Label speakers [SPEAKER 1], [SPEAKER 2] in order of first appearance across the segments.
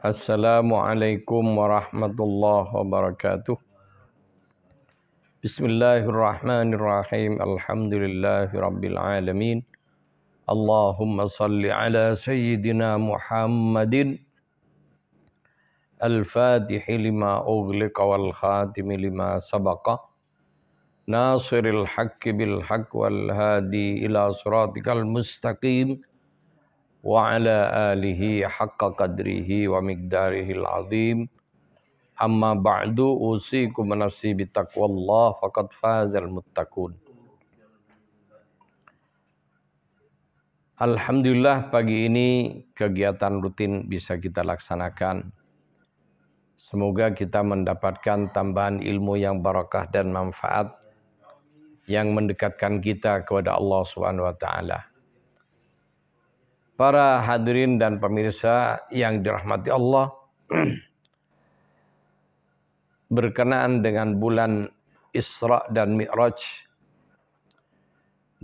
[SPEAKER 1] Assalamualaikum warahmatullahi wabarakatuh. Bismillahirrahmanirrahim. Alhamdulillahi rabbil alamin. Allahumma salli ala sayyidina Muhammadin al-fatihi lima ughliqa wal khatimi lima sabaqa nasiril haqqi bil haqq wal hadi ila siratikal mustaqim wa ala alihi haqqa qadrihi wa miqdarihil azim. Amma ba'du, usikum nafsi bitaqwallah faqad fazal muttaqun. Alhamdulillah, pagi ini kegiatan rutin bisa kita laksanakan. Semoga kita mendapatkan tambahan ilmu yang barakah dan manfaat yang mendekatkan kita kepada Allah Subhanahu wa taala. Para hadirin dan pemirsa yang dirahmati Allah, berkenaan dengan bulan Isra dan Mi'raj,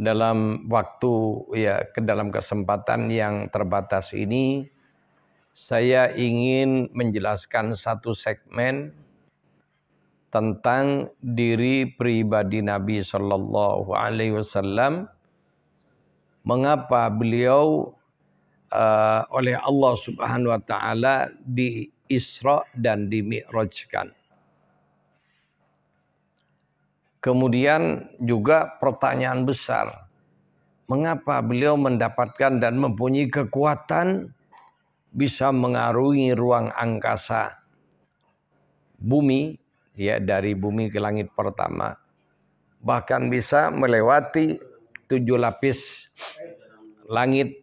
[SPEAKER 1] dalam waktu dalam kesempatan yang terbatas ini saya ingin menjelaskan satu segmen tentang diri pribadi Nabi Shallallahu Alaihi Wasallam. Mengapa beliau oleh Allah Subhanahu Wa Taala di Isra dan di Mi'rajkan. Kemudian juga pertanyaan besar, mengapa beliau mendapatkan dan mempunyai kekuatan bisa mengarungi ruang angkasa bumi, dari bumi ke langit pertama, bahkan bisa melewati 7 lapis langit.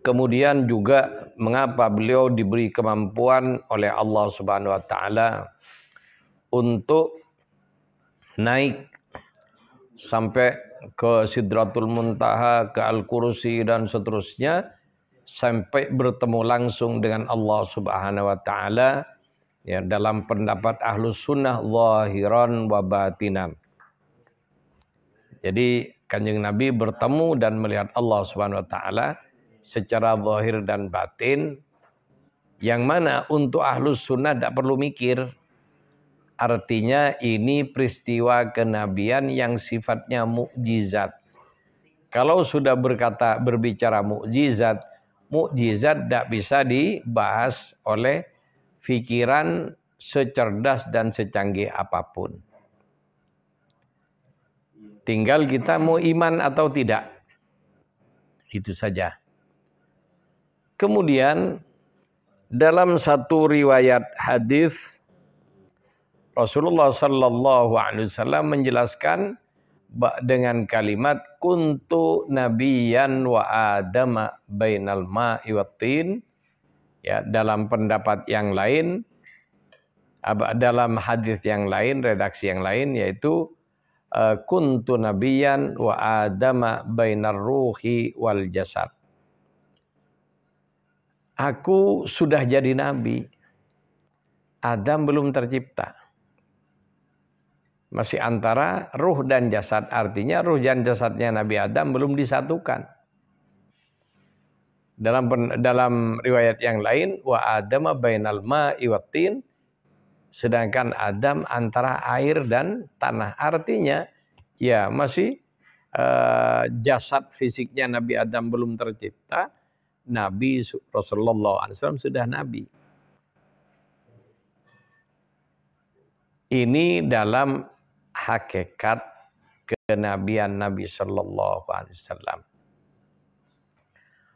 [SPEAKER 1] Kemudian juga mengapa beliau diberi kemampuan oleh Allah Subhanahu wa taala untuk naik sampai ke Sidratul Muntaha, ke Al-Kursi dan seterusnya, sampai bertemu langsung dengan Allah Subhanahu wa taala, dalam pendapat Ahlus Sunnah zahiran wa batinan. Jadi Kanjeng Nabi bertemu dan melihat Allah Subhanahu wa taala secara zahir dan batin, yang mana untuk Ahlus Sunnah tidak perlu mikir. Artinya ini peristiwa kenabian yang sifatnya mukjizat. Kalau sudah berbicara mukjizat tidak bisa dibahas oleh pikiran secerdas dan secanggih apapun. Tinggal kita mau iman atau tidak. Itu saja. Kemudian dalam satu riwayat hadis Rasulullah sallallahu alaihi wasallam menjelaskan dengan kalimat kuntu nabiyyan wa adama bainal ma'i wattin. Dalam pendapat yang lain, dalam hadis yang lain, redaksi yang lain, yaitu kuntu nabiyyan wa adama bainar ruhi wal jasad. Aku sudah jadi nabi. Adam belum tercipta. Masih antara ruh dan jasad. Artinya ruh dan jasadnya Nabi Adam belum disatukan. Dalam riwayat yang lain, wa adama bainal ma'i wattin. Sedangkan Adam antara air dan tanah. Artinya masih jasad fisiknya Nabi Adam belum tercipta. Nabi Rasulullah SAW sudah Nabi. Ini dalam hakikat kenabian Nabi Sallallahu Alaihi Wasallam.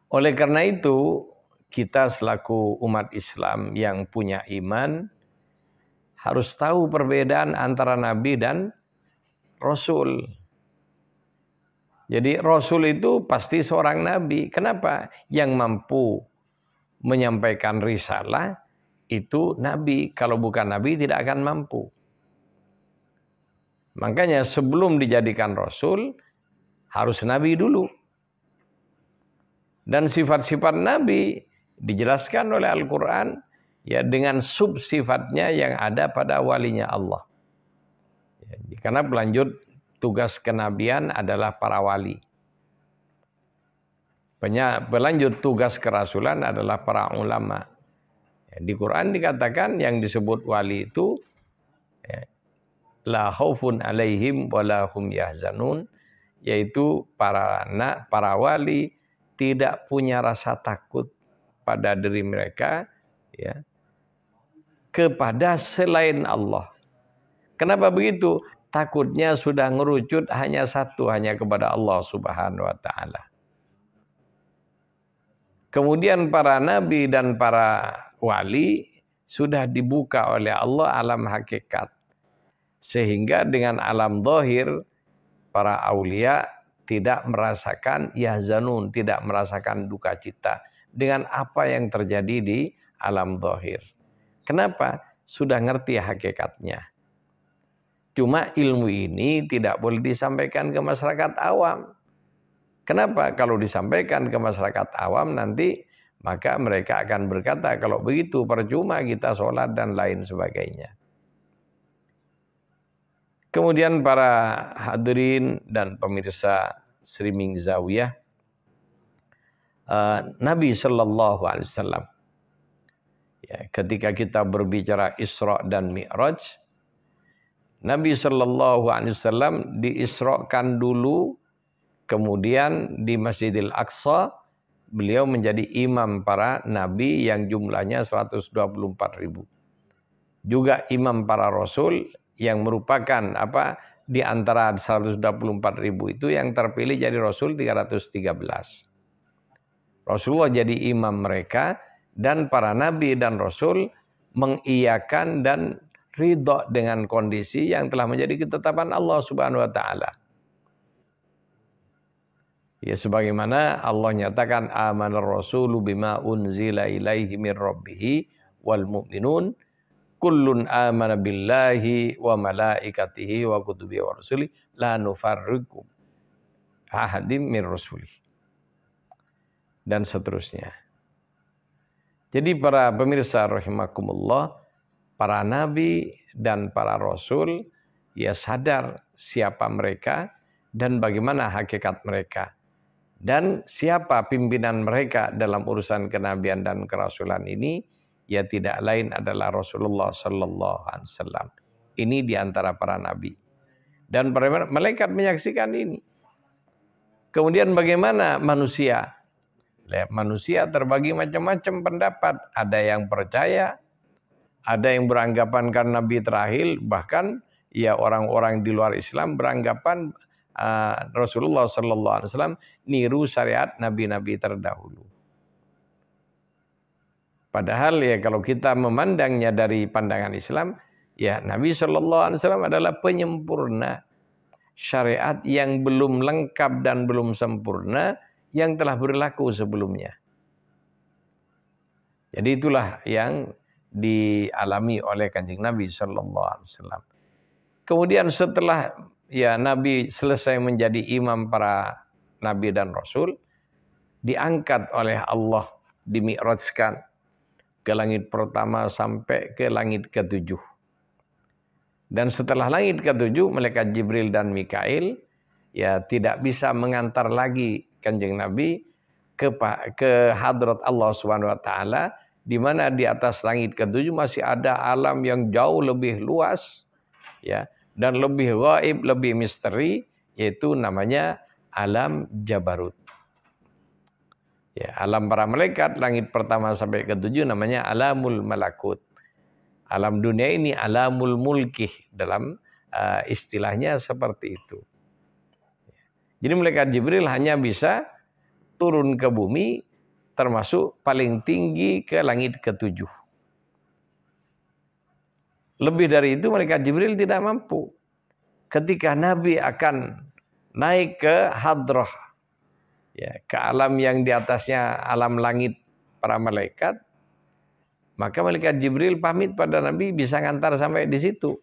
[SPEAKER 1] Oleh karena itu, kita selaku umat Islam yang punya iman harus tahu perbedaan antara Nabi dan Rasul. Jadi Rasul itu pasti seorang Nabi. Kenapa? Yang mampu menyampaikan risalah itu Nabi. Kalau bukan Nabi tidak akan mampu. Makanya sebelum dijadikan Rasul harus Nabi dulu. Dan sifat-sifat Nabi dijelaskan oleh Al-Quran ya dengan subsifatnya yang ada pada walinya Allah. Ya, karena pelanjut tugas kenabian adalah para wali. Pelanjut tugas kerasulan adalah para ulama. Ya, di Quran dikatakan yang disebut wali itu ya, la khaufun alaihim wala hum yahzanun, yaitu para wali tidak punya rasa takut pada diri mereka ya kepada selain Allah. Kenapa begitu? Takutnya sudah ngerucut hanya satu, hanya kepada Allah Subhanahu wa taala. Kemudian para nabi dan para wali sudah dibuka oleh Allah alam hakikat. Sehingga dengan alam zahir para aulia tidak merasakan yahzanun, tidak merasakan duka cita dengan apa yang terjadi di alam zahir. Kenapa? Sudah ngerti hakikatnya. Cuma ilmu ini tidak boleh disampaikan ke masyarakat awam. Kenapa? Kalau disampaikan ke masyarakat awam nanti maka mereka akan berkata kalau begitu percuma kita sholat dan lain sebagainya. Kemudian para hadirin dan pemirsa streaming Zawiyah, Nabi Shallallahu Alaihi Wasallam, ya, ketika kita berbicara Isra dan Mi'raj, Nabi Shallallahu Alaihi Wasallam diisrokan dulu. Kemudian di Masjidil Aqsa, beliau menjadi imam para nabi yang jumlahnya 124.000. Juga imam para rasul yang merupakan di antara 124.000 itu yang terpilih jadi rasul 313. Rasulullah jadi imam mereka dan para nabi dan rasul mengiyakan dan ridho dengan kondisi yang telah menjadi ketetapan Allah Subhanahu wa taala. Ya sebagaimana Allah nyatakan amanar rasulu bima unzila ilaihi mir rabbih wal mu'minun kullun amana billahi wa malaikatihi wa kutubihi wa rusuli la nufarriqu ahadim mir rusuli dan seterusnya. Jadi para pemirsa rahimakumullah, para nabi dan para rasul ya sadar siapa mereka dan bagaimana hakikat mereka. Dan siapa pimpinan mereka dalam urusan kenabian dan kerasulan ini? Ya tidak lain adalah Rasulullah Sallallahu Alaihi Wasallam. Ini diantara para nabi. Dan para malaikat menyaksikan ini. Kemudian bagaimana manusia? Manusia terbagi macam-macam pendapat. Ada yang percaya, ada yang beranggapan karena Nabi terakhir, bahkan ya orang-orang di luar Islam beranggapan Rasulullah Sallallahu Alaihi Wasallam niru syariat nabi-nabi terdahulu. Padahal ya kalau kita memandangnya dari pandangan Islam, ya Nabi Sallallahu Alaihi Wasallam adalah penyempurna syariat yang belum lengkap dan belum sempurna yang telah berlaku sebelumnya. Jadi itulah yang dialami oleh Kanjeng Nabi Sallallahu Alaihi Wasallam. Kemudian setelah ya Nabi selesai menjadi imam para nabi dan rasul, diangkat oleh Allah, dimi'rajkan ke langit pertama sampai ke langit ke-7. Dan setelah langit ke-7, malaikat Jibril dan Mikail ya tidak bisa mengantar lagi Kanjeng Nabi ke hadrat Allah Subhanahu wa taala, di mana di atas langit ke-7 masih ada alam yang jauh lebih luas ya. Dan lebih gaib, lebih misteri, yaitu namanya alam Jabarut. Ya, alam para malaikat, langit pertama sampai ke-7 namanya alamul malakut. Alam dunia ini alamul mulkih, dalam istilahnya seperti itu. Jadi malaikat Jibril hanya bisa turun ke bumi, termasuk paling tinggi ke langit ke-7. Lebih dari itu malaikat Jibril tidak mampu. Ketika Nabi akan naik ke hadrah, ya, ke alam yang di atasnya alam langit para malaikat, maka malaikat Jibril pamit pada Nabi bisa ngantar sampai di situ.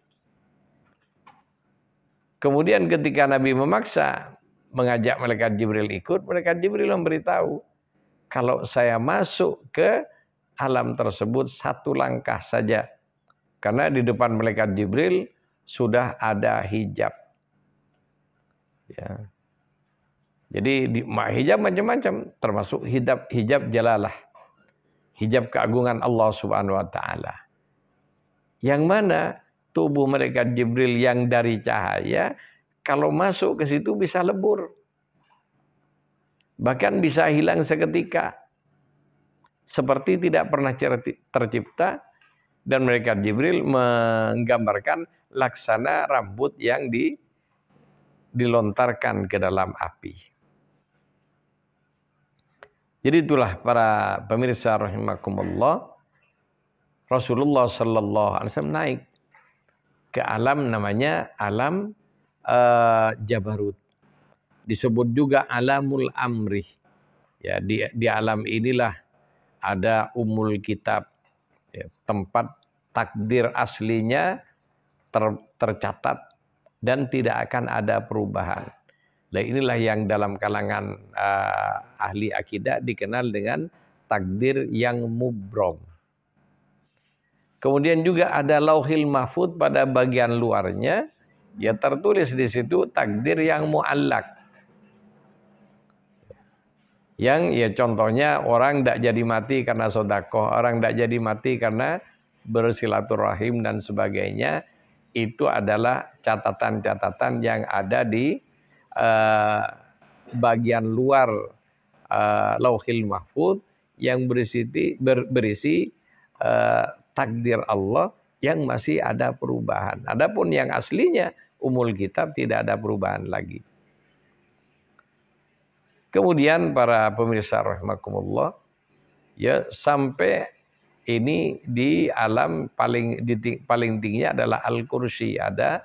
[SPEAKER 1] Kemudian ketika Nabi memaksa mengajak malaikat Jibril ikut, malaikat Jibril memberitahu, kalau saya masuk ke alam tersebut satu langkah saja. Karena di depan malaikat Jibril sudah ada hijab. Ya. Jadi hijab macam-macam, termasuk hijab jalalah. Hijab keagungan Allah Subhanahu wa taala. Yang mana tubuh malaikat Jibril yang dari cahaya, kalau masuk ke situ bisa lebur. Bahkan bisa hilang seketika. Seperti tidak pernah tercipta. Dan malaikat Jibril menggambarkan laksana rambut yang dilontarkan ke dalam api. Jadi itulah para pemirsa rahimakumullah, Rasulullah sallallahu alaihi wasallam naik ke alam namanya alam Jabarut. Disebut juga alamul amri. Ya, di alam inilah ada umul kitab, ya, tempat takdir aslinya tercatat dan tidak akan ada perubahan. Nah, inilah yang dalam kalangan ahli akidah dikenal dengan takdir yang mubrom. Kemudian juga ada lauhil mahfud pada bagian luarnya, ya tertulis di situ takdir yang muallak. Yang ya contohnya orang tidak jadi mati karena sodakoh, orang tidak jadi mati karena bersilaturahim dan sebagainya. Itu adalah catatan-catatan yang ada di bagian luar lauhil mahfud yang berisi takdir Allah yang masih ada perubahan. Adapun yang aslinya umul kitab tidak ada perubahan lagi. Kemudian para pemirsa rahimakumullah, ya sampai ini di alam paling tinggi adalah al-kursi, ada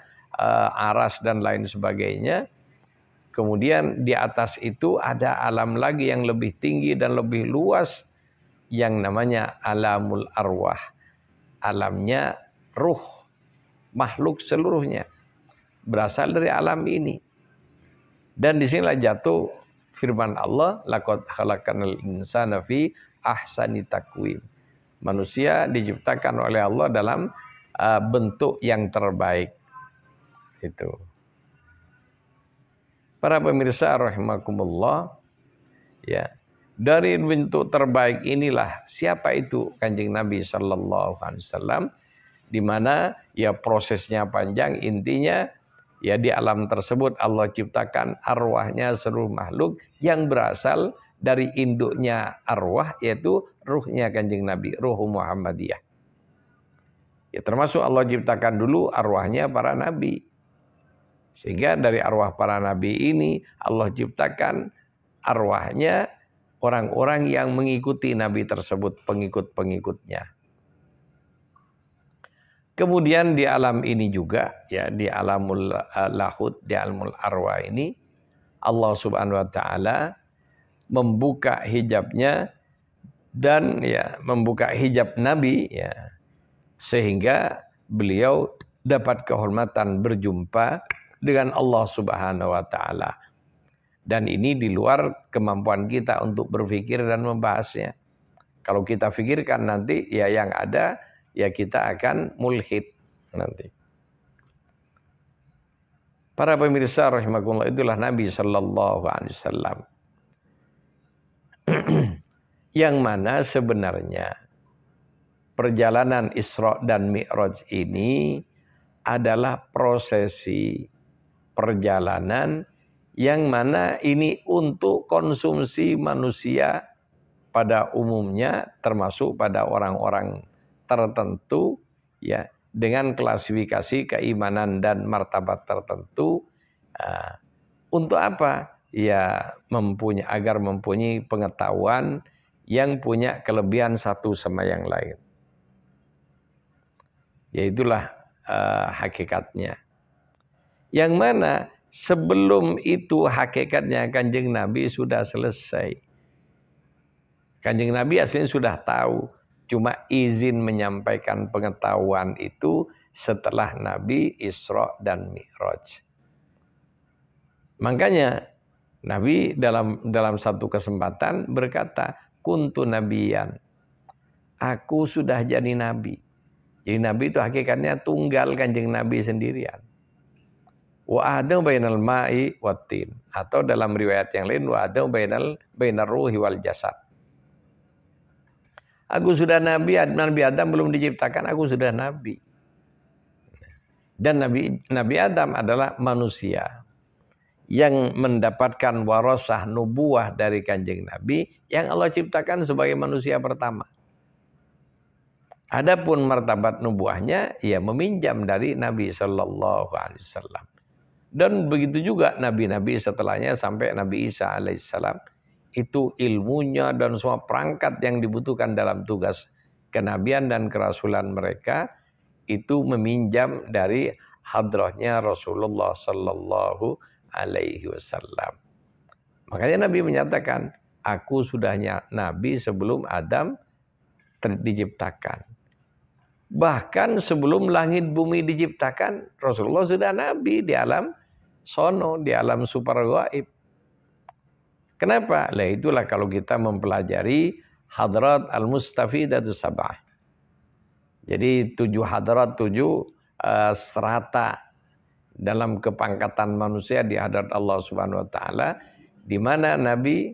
[SPEAKER 1] aras dan lain sebagainya. Kemudian di atas itu ada alam lagi yang lebih tinggi dan lebih luas yang namanya alamul arwah. Alamnya ruh, makhluk seluruhnya berasal dari alam ini. Dan di sinilah jatuh firman Allah, laqad khalaqnal insana fi ahsani taqwim. Manusia diciptakan oleh Allah dalam bentuk yang terbaik. Itu. Para pemirsa rahimakumullah, ya, dari bentuk terbaik inilah siapa itu Kanjeng Nabi sallallahu alaihi wasallam, di mana ya prosesnya panjang, intinya ya di alam tersebut Allah ciptakan arwahnya seluruh makhluk yang berasal dari induknya arwah, yaitu ruhnya Kanjeng Nabi, ruh Muhammadiyah. Ya termasuk Allah ciptakan dulu arwahnya para nabi. Sehingga dari arwah para nabi ini Allah ciptakan arwahnya orang-orang yang mengikuti nabi tersebut, pengikut-pengikutnya. Kemudian di alam ini juga, ya di alamul lahud, di alamul arwah ini Allah Subhanahu wa taala membuka hijabnya dan ya membuka hijab nabi, ya sehingga beliau dapat kehormatan berjumpa dengan Allah Subhanahu wa taala. Dan ini di luar kemampuan kita untuk berpikir dan membahasnya. Kalau kita pikirkan nanti ya yang ada ya kita akan mulhid nanti. Para pemirsa rahimakumullah, itulah Nabi sallallahu alaihi wasallam. Yang mana sebenarnya perjalanan Isra dan Mi'raj ini adalah prosesi perjalanan yang mana ini untuk konsumsi manusia pada umumnya, termasuk pada orang-orang tertentu, ya dengan klasifikasi keimanan dan martabat tertentu. Untuk apa? Ya agar mempunyai pengetahuan yang punya kelebihan satu sama yang lain. Yaitulah hakikatnya. Yang mana sebelum itu hakikatnya Kanjeng Nabi sudah selesai. Kanjeng Nabi aslinya sudah tahu. Cuma izin menyampaikan pengetahuan itu setelah Nabi Isra dan Mi'raj. Makanya Nabi dalam satu kesempatan berkata, kuntu nabiyan. aku sudah jadi nabi. Jadi nabi itu hakikatnya tunggal Kanjeng Nabi sendirian. Wa adam bainal ma'i watin, atau dalam riwayat yang lain wa adam bainar ruhi wal jasad. Aku sudah nabi, Nabi Adam belum diciptakan, aku sudah nabi. Dan Nabi Adam adalah manusia yang mendapatkan warasah nubuah dari Kanjeng Nabi yang Allah ciptakan sebagai manusia pertama. Adapun martabat nubuahnya ya meminjam dari Nabi Shallallahu Alaihi Wasallam. Dan begitu juga nabi-nabi setelahnya sampai Nabi Isa alaihissalam, itu ilmunya dan semua perangkat yang dibutuhkan dalam tugas kenabian dan kerasulan mereka itu meminjam dari hadrahnya Rasulullah Sallallahu Alaihi Wasallam. Makanya Nabi menyatakan, aku sudah nabi sebelum Adam diciptakan. Bahkan sebelum langit bumi diciptakan, Rasulullah sudah nabi di alam sono, di alam super gaib. Kenapa? Lah itulah kalau kita mempelajari hadrat al-mustafidatus sab'ah. Jadi 7 hadrat, 7 strata dalam kepangkatan manusia di hadrat Allah Subhanahu wa taala, di mana nabi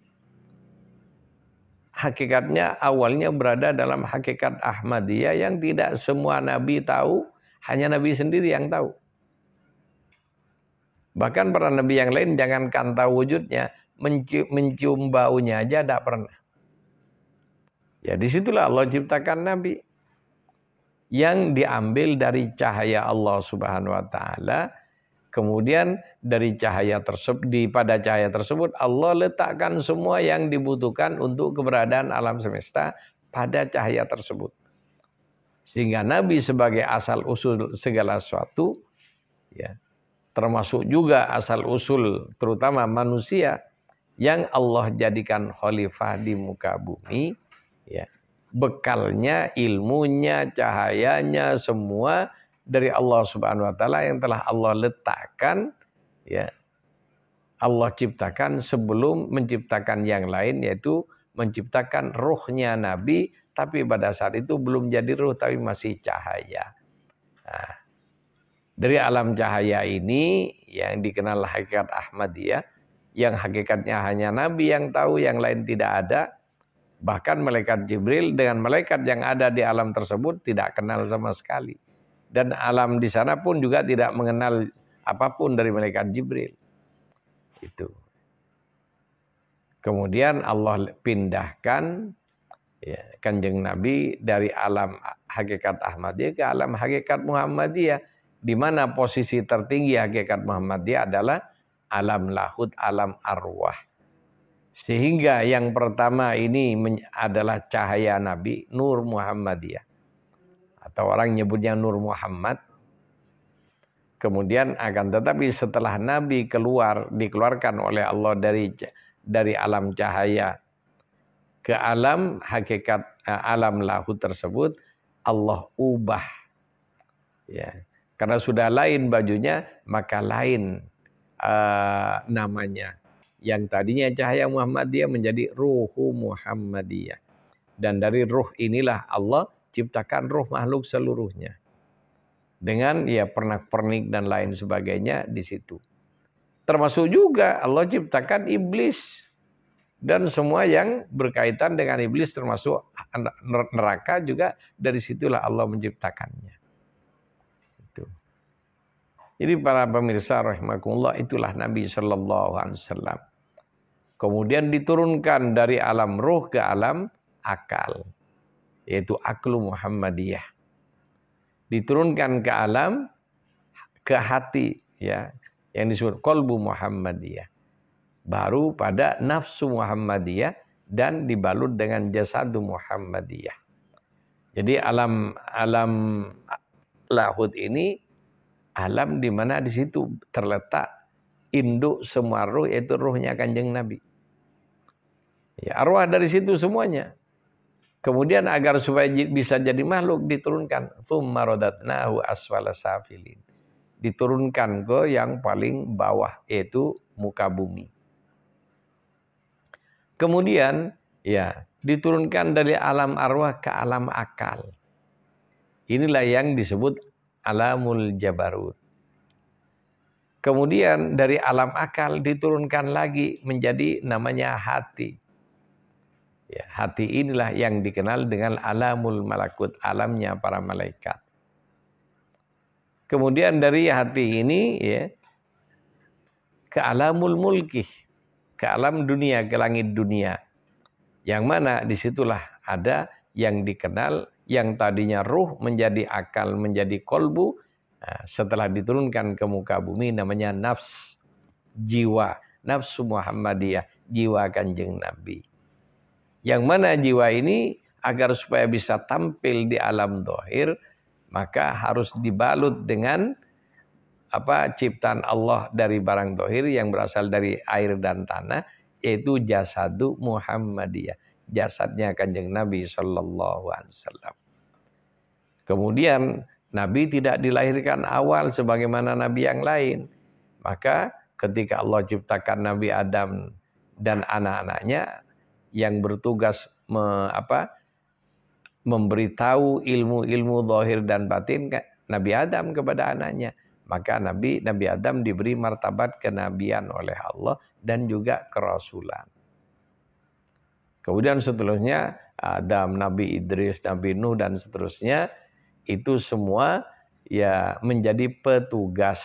[SPEAKER 1] hakikatnya awalnya berada dalam hakikat Ahmadiyah yang tidak semua nabi tahu, hanya nabi sendiri yang tahu. Bahkan para nabi yang lain jangankan tahu wujudnya, mencium baunya aja tidak pernah. Ya disitulah Allah ciptakan nabi yang diambil dari cahaya Allah Subhanahu wa taala. Kemudian dari cahaya tersebut, pada cahaya tersebut Allah letakkan semua yang dibutuhkan untuk keberadaan alam semesta pada cahaya tersebut. Sehingga Nabi sebagai asal usul segala sesuatu, ya, termasuk juga asal usul terutama manusia yang Allah jadikan khalifah di muka bumi, ya, bekalnya, ilmunya, cahayanya semua dari Allah Subhanahu wa taala yang telah Allah letakkan, ya. Allah ciptakan sebelum menciptakan yang lain, yaitu menciptakan ruhnya Nabi, tapi pada saat itu belum jadi ruh tapi masih cahaya. Nah, dari alam cahaya ini yang dikenal hakikat Ahmadiyah, yang hakikatnya hanya Nabi yang tahu, yang lain tidak ada. Bahkan malaikat Jibril dengan malaikat yang ada di alam tersebut tidak kenal sama sekali. Dan alam di sana pun juga tidak mengenal apapun dari malaikat Jibril. Itu. Kemudian Allah pindahkan, ya, Kanjeng Nabi dari alam hakikat Ahmadiyah ke alam hakikat Muhammadiyah, di mana posisi tertinggi hakikat Muhammadiyah adalah alam lahud, alam arwah. Sehingga yang pertama ini adalah cahaya Nabi, Nur Muhammadiyah. Atau orang nyebutnya Nur Muhammad. Kemudian akan tetapi setelah Nabi dikeluarkan oleh Allah dari alam cahaya ke alam hakikat, alam lahud tersebut, Allah ubah. Ya. Karena sudah lain bajunya, maka lain namanya. Yang tadinya cahaya Muhammadiyah menjadi Ruhu Muhammadiyah. Dan dari ruh inilah Allah ciptakan ruh makhluk seluruhnya. Dengan ya pernak-pernik dan lain sebagainya di situ. Termasuk juga Allah ciptakan iblis. Dan semua yang berkaitan dengan iblis termasuk neraka juga dari situlah Allah menciptakannya. Itu. Jadi para pemirsa rahimakumullah, itulah Nabi Shallallahu Alaihi Wasallam. Kemudian diturunkan dari alam ruh ke alam akal, yaitu aklu Muhammadiyah. Diturunkan ke alam, ke hati, ya, yang disebut qalbu Muhammadiyah. Baru pada nafsu Muhammadiyah dan dibalut dengan jasadu Muhammadiyah. Jadi alam lahud ini alam di mana di situ terletak induk semua ruh, yaitu ruhnya Kanjeng Nabi. Ya, arwah dari situ semuanya. Kemudian agar supaya bisa jadi makhluk diturunkan, tsumma radatnahu asfala safilin. Diturunkan ke yang paling bawah, yaitu muka bumi. Kemudian Ya, diturunkan dari alam arwah ke alam akal. Inilah yang disebut alamul jabarut. Kemudian dari alam akal diturunkan lagi menjadi namanya hati. Ya, hati inilah yang dikenal dengan alamul malakut, alamnya para malaikat. Kemudian dari hati ini ya ke alamul mulki, ke alam dunia, ke langit dunia. Yang mana disitulah ada yang dikenal, yang tadinya ruh menjadi akal, menjadi kolbu. Nah, setelah diturunkan ke muka bumi namanya nafs, jiwa, nafsu Muhammadiyah, jiwa kanjeng Nabi. Yang mana jiwa ini agar supaya bisa tampil di alam dohir, maka harus dibalut dengan ciptaan Allah dari barang dohir yang berasal dari air dan tanah, yaitu jasadu Muhammadiyah, jasadnya kanjeng Nabi Sallallahu Alaihi Wasallam. Kemudian Nabi tidak dilahirkan awal sebagaimana Nabi yang lain. Maka ketika Allah ciptakan Nabi Adam dan anak-anaknya yang bertugas memberitahu ilmu-ilmu zahir dan batin Nabi Adam kepada anaknya. Maka Nabi Adam diberi martabat kenabian oleh Allah dan juga kerasulan. Kemudian seterusnya Adam, Nabi Idris, Nabi Nuh dan seterusnya itu semua ya menjadi petugas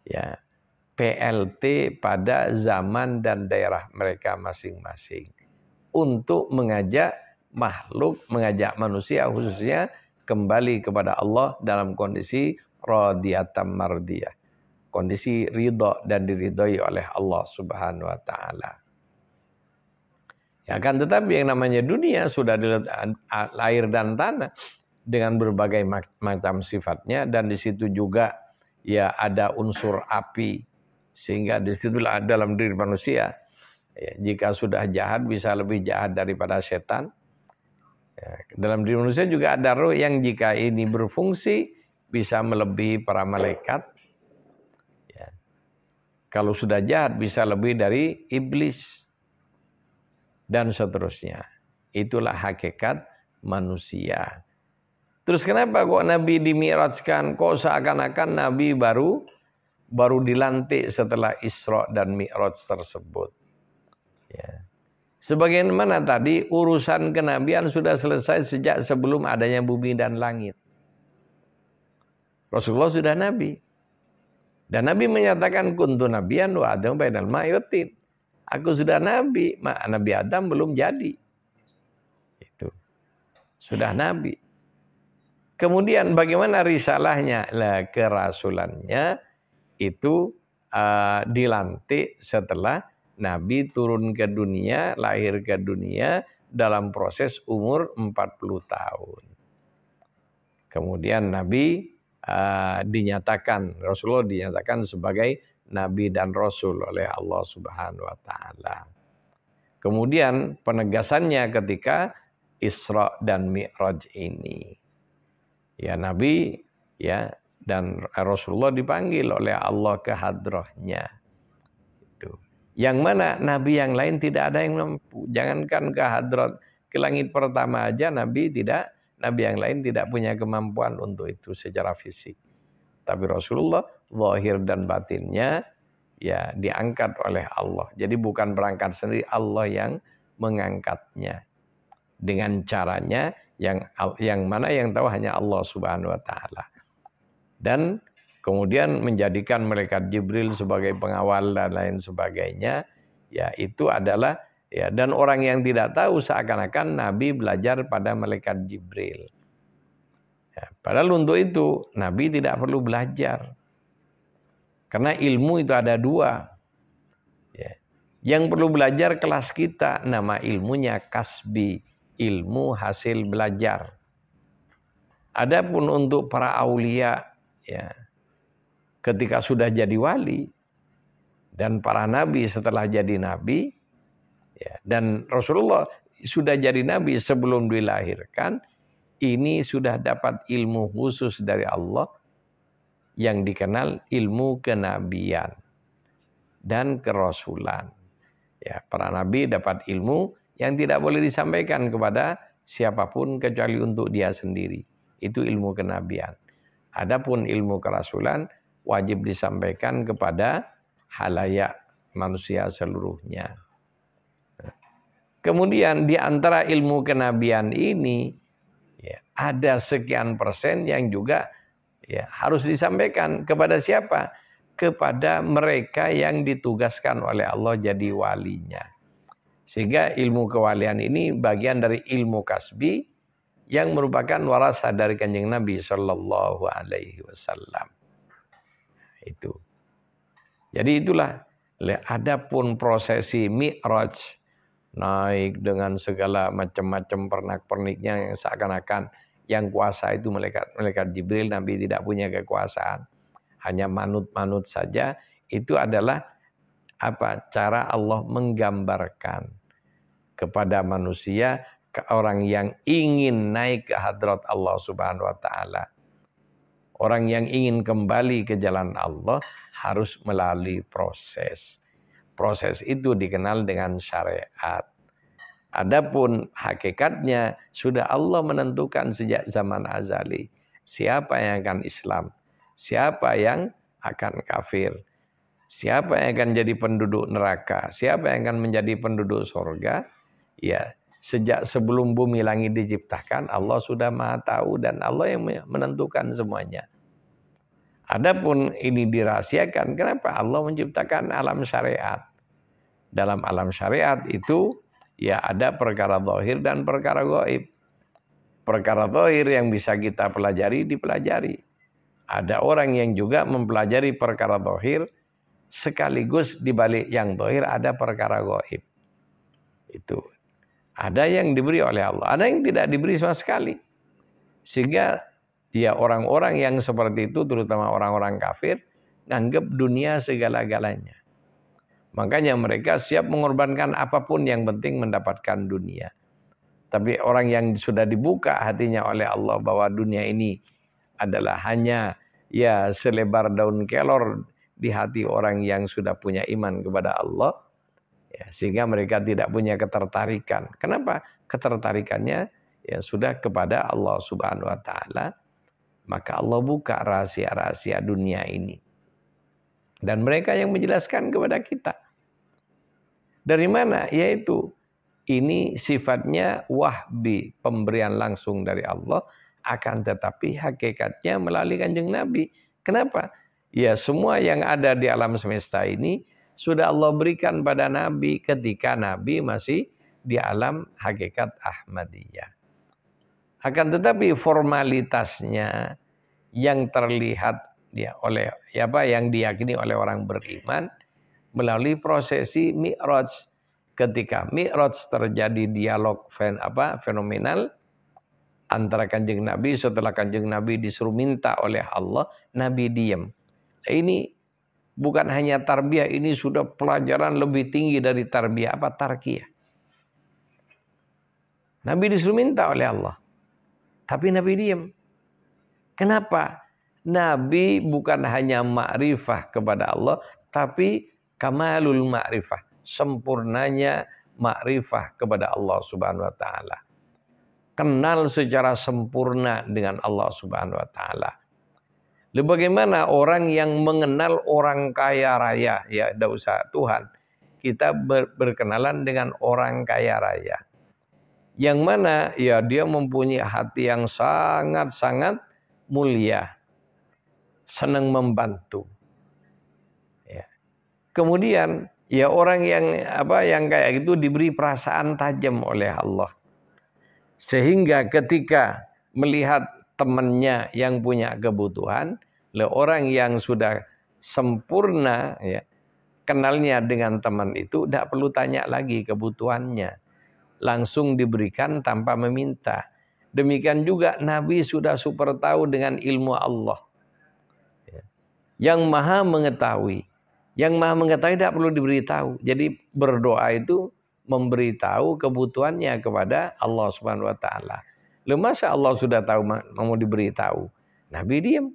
[SPEAKER 1] ya PLT pada zaman dan daerah mereka masing-masing untuk mengajak makhluk, mengajak manusia khususnya kembali kepada Allah dalam kondisi radhiyatam mardiyah, kondisi ridha dan diridhoi oleh Allah Subhanahu wa taala. Ya kan, tetapi yang namanya dunia sudah diletakkan air dan tanah dengan berbagai macam sifatnya, dan di situ juga ya ada unsur api, sehingga di situlah dalam diri manusia ya, jika sudah jahat bisa lebih jahat daripada setan. Ya, dalam diri manusia juga ada roh yang jika ini berfungsi bisa melebihi para malaikat. Ya. Kalau sudah jahat bisa lebih dari iblis dan seterusnya. Itulah hakikat manusia. Terus kenapa kok Nabi dimi'rajkan? Kok seakan-akan Nabi baru dilantik setelah Isra dan Mi'raj tersebut. Ya. Sebagaimana tadi urusan kenabian sudah selesai sejak sebelum adanya bumi dan langit. Rasulullah sudah Nabi. Dan Nabi menyatakan kuntu nabiyan wa Adam bainal ma'i wat tin. Aku sudah Nabi, Nabi Adam belum jadi. Itu. Sudah Nabi. Kemudian bagaimana risalahnya? Lah, kerasulannya itu dilantik setelah Nabi turun ke dunia, lahir ke dunia dalam proses umur 40 tahun. Kemudian Nabi Rasulullah dinyatakan sebagai Nabi dan Rasul oleh Allah Subhanahu wa Ta'ala. Kemudian penegasannya ketika Isra dan Mi'raj ini. Ya Nabi ya dan Rasulullah dipanggil oleh Allah ke hadrahnya. Itu. Yang mana Nabi yang lain tidak ada yang mampu. Jangankan ke hadrat, ke langit pertama aja Nabi yang lain tidak punya kemampuan untuk itu secara fisik. Tapi Rasulullah zahir dan batinnya ya diangkat oleh Allah. Jadi bukan berangkat sendiri, Allah yang mengangkatnya. Dengan caranya yang mana yang tahu hanya Allah Subhanahu wa taala. Dan kemudian menjadikan malaikat Jibril sebagai pengawal dan lain sebagainya, ya itu adalah ya, dan orang yang tidak tahu seakan-akan Nabi belajar pada malaikat Jibril. Ya, padahal untuk itu Nabi tidak perlu belajar. Karena ilmu itu ada dua. Ya. Yang perlu belajar kelas kita, nama ilmunya kasbi, ilmu hasil belajar. Adapun untuk para aulia, ya, ketika sudah jadi wali, dan para nabi setelah jadi nabi, ya, dan Rasulullah sudah jadi nabi sebelum dilahirkan, ini sudah dapat ilmu khusus dari Allah yang dikenal ilmu kenabian dan kerasulan. Ya, para nabi dapat ilmu yang tidak boleh disampaikan kepada siapapun kecuali untuk dia sendiri. Itu ilmu kenabian. Adapun ilmu kerasulan wajib disampaikan kepada halayak manusia seluruhnya. Kemudian di antara ilmu kenabian ini ya, ada sekian persen yang juga ya, harus disampaikan kepada siapa? Kepada mereka yang ditugaskan oleh Allah jadi walinya. Sehingga ilmu kewalian ini bagian dari ilmu kasbi yang merupakan warasah dari Kanjeng Nabi Shallallahu Alaihi Wasallam. Itu. Jadi itulah. Adapun prosesi Mi'raj, naik dengan segala macam-macam pernak-perniknya yang seakan-akan yang kuasa itu malaikat Jibril, Nabi tidak punya kekuasaan, hanya manut-manut saja. Itu adalah cara Allah menggambarkan kepada manusia, ke orang yang ingin naik ke hadrat Allah Subhanahu wa taala. Orang yang ingin kembali ke jalan Allah harus melalui proses. Proses itu dikenal dengan syariat. Adapun hakikatnya sudah Allah menentukan sejak zaman azali. Siapa yang akan Islam, siapa yang akan kafir, siapa yang akan jadi penduduk neraka, siapa yang akan menjadi penduduk surga. Ya, sejak sebelum bumi langit diciptakan, Allah sudah Maha tahu dan Allah yang menentukan semuanya. Adapun ini dirahasiakan, kenapa? Allah menciptakan alam syariat. Dalam alam syariat itu ya ada perkara zahir dan perkara gaib. Perkara zahir yang bisa kita pelajari, dipelajari. Ada orang yang juga mempelajari perkara zahir, sekaligus di balik yang zahir ada perkara gaib. Itu. Ada yang diberi oleh Allah, ada yang tidak diberi sama sekali. Sehingga ya orang-orang yang seperti itu, terutama orang-orang kafir, nganggap dunia segala-galanya. Makanya mereka siap mengorbankan apapun yang penting mendapatkan dunia. Tapi orang yang sudah dibuka hatinya oleh Allah bahwa dunia ini adalah hanya ya selebar daun kelor di hati orang yang sudah punya iman kepada Allah, ya, sehingga mereka tidak punya ketertarikan. Kenapa? Ketertarikannya ya sudah kepada Allah Subhanahu wa taala. Maka Allah buka rahasia-rahasia dunia ini. Dan mereka yang menjelaskan kepada kita. Dari mana? Yaitu ini sifatnya wahbi, pemberian langsung dari Allah. Akan tetapi hakikatnya melalui Kanjeng Nabi. Kenapa? Ya semua yang ada di alam semesta ini sudah Allah berikan pada Nabi ketika Nabi masih di alam hakikat Ahmadiyah. Akan tetapi formalitasnya yang terlihat ya oleh yang diyakini oleh orang beriman melalui prosesi Mi'raj. Ketika Mi'raj terjadi dialog fenomenal antara Kanjeng Nabi, setelah Kanjeng Nabi disuruh minta oleh Allah, Nabi diam. Ini bukan hanya tarbiyah, ini sudah pelajaran lebih tinggi dari tarbiyah, tarqiyah. Nabi disuruh minta oleh Allah. Tapi Nabi diam. Kenapa? Nabi bukan hanya ma'rifah kepada Allah, tapi kamalul ma'rifah. Sempurnanya ma'rifah kepada Allah Subhanahu wa taala. Kenal secara sempurna dengan Allah Subhanahu wa taala. Lalu bagaimana orang yang mengenal orang kaya raya? Ya, tidak usah Tuhan. Kita berkenalan dengan orang kaya raya. Yang mana ya dia mempunyai hati yang sangat-sangat mulia. Senang membantu. Ya. Kemudian ya orang yang kayak gitu diberi perasaan tajam oleh Allah. Sehingga ketika melihat temannya yang punya kebutuhan, orang yang sudah sempurna ya, kenalnya dengan teman itu tidak perlu tanya lagi kebutuhannya. Langsung diberikan tanpa meminta. Demikian juga Nabi sudah super tahu dengan ilmu Allah. Yang maha mengetahui. Yang maha mengetahui tidak perlu diberitahu. Jadi berdoa itu memberitahu kebutuhannya kepada Allah Subhanahu wa taala. Masa Allah sudah tahu mau diberitahu? Nabi diam.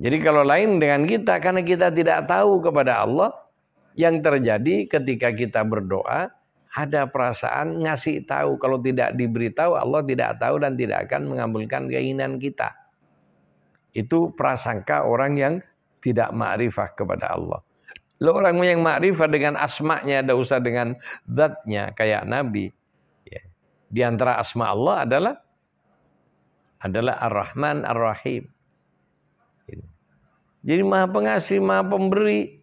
[SPEAKER 1] Jadi kalau lain dengan kita, karena kita tidak tahu kepada Allah, yang terjadi ketika kita berdoa, ada perasaan ngasih tahu. Kalau tidak diberitahu, Allah tidak tahu dan tidak akan mengabulkan keinginan kita. Itu prasangka orang yang tidak ma'rifah kepada Allah. Lalu orang yang ma'rifah dengan asma'nya, tidak usah dengan zatnya, kayak Nabi. Ya. Di antara asma Allah adalah Ar-Rahman, Ar-Rahim. Jadi maha pengasih, maha pemberi.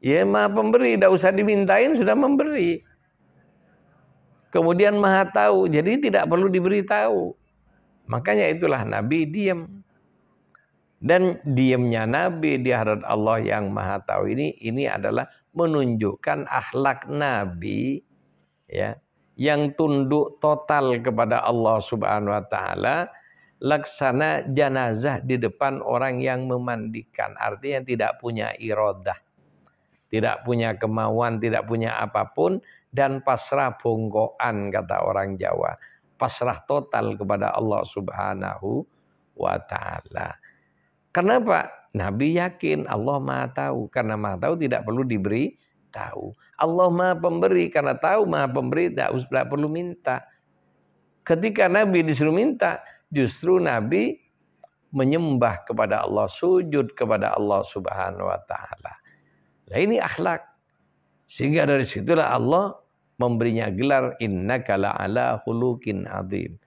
[SPEAKER 1] Ya maha pemberi, tidak usah dimintain, sudah memberi. Kemudian maha tahu, jadi tidak perlu diberitahu. Makanya itulah Nabi diam. Dan diamnya Nabi di hadapan Allah yang maha tahu ini adalah menunjukkan akhlak Nabi ya, yang tunduk total kepada Allah Subhanahu wa taala, laksana jenazah di depan orang yang memandikan. Artinya tidak punya iradah, tidak punya kemauan, tidak punya apapun, dan pasrah bongkoan kata orang Jawa. Pasrah total kepada Allah Subhanahu wa taala. Kenapa? Nabi yakin Allah maha tahu. Karena maha tahu tidak perlu diberi tahu. Allah maha pemberi. Karena tahu maha pemberi tidak perlu minta. Ketika Nabi disuruh minta, justru Nabi menyembah kepada Allah. Sujud kepada Allah Subhanahu wa ta'ala. Nah ini akhlak. Sehingga dari situlah Allah memberinya gelar innaka la'ala khuluqin adzim.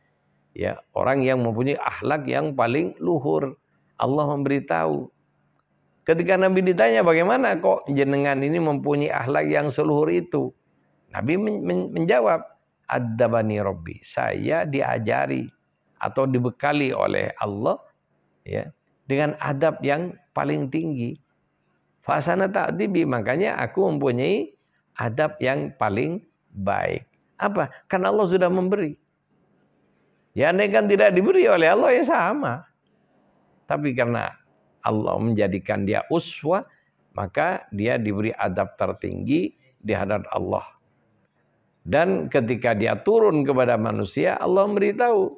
[SPEAKER 1] Ya, orang yang mempunyai akhlak yang paling luhur. Allah memberitahu. Ketika Nabi ditanya bagaimana kok jenengan ini mempunyai akhlak yang seluhur itu. Nabi menjawab, Adzabani Rabbi. Saya diajari atau dibekali oleh Allah ya, dengan adab yang paling tinggi. Fasana ta'dibi, makanya aku mempunyai adab yang paling baik. Apa? Karena Allah sudah memberi. Ya andai kan tidak diberi oleh Allah ya sama. Tapi karena Allah menjadikan dia uswah, maka dia diberi adab tertinggi di hadapan Allah. Dan ketika dia turun kepada manusia, Allah memberitahu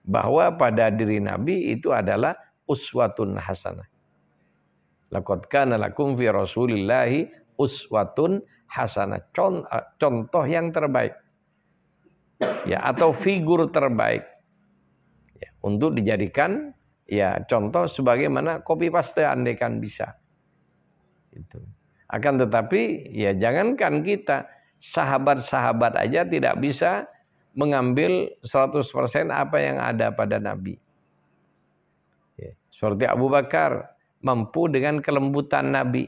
[SPEAKER 1] bahwa pada diri Nabi itu adalah uswatun hasanah. Laqad kana lakum fi Rasulillahi uswatun hasanah. Contoh yang terbaik. Ya, atau figur terbaik. Ya, untuk dijadikan ya contoh sebagaimana copy paste andaikan bisa. Itu. Akan tetapi ya jangankan kita, sahabat-sahabat aja tidak bisa mengambil 100% apa yang ada pada Nabi. Ya, seperti Abu Bakar mampu dengan kelembutan Nabi,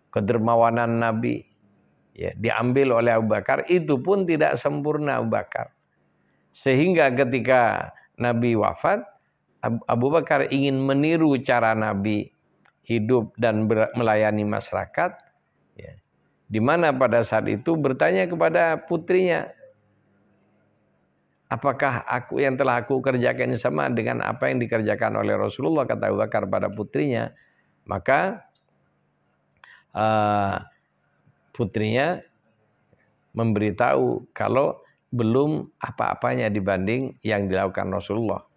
[SPEAKER 1] kedermawanan Nabi, ya, diambil oleh Abu Bakar, itu pun tidak sempurna Abu Bakar. Sehingga ketika Nabi wafat, Abu Bakar ingin meniru cara Nabi hidup dan melayani masyarakat. Ya. Di mana pada saat itu bertanya kepada putrinya, apakah yang telah aku kerjakan sama dengan apa yang dikerjakan oleh Rasulullah, kata Abu Bakar pada putrinya. Maka putrinya memberitahu kalau belum apa-apanya dibanding yang dilakukan Rasulullah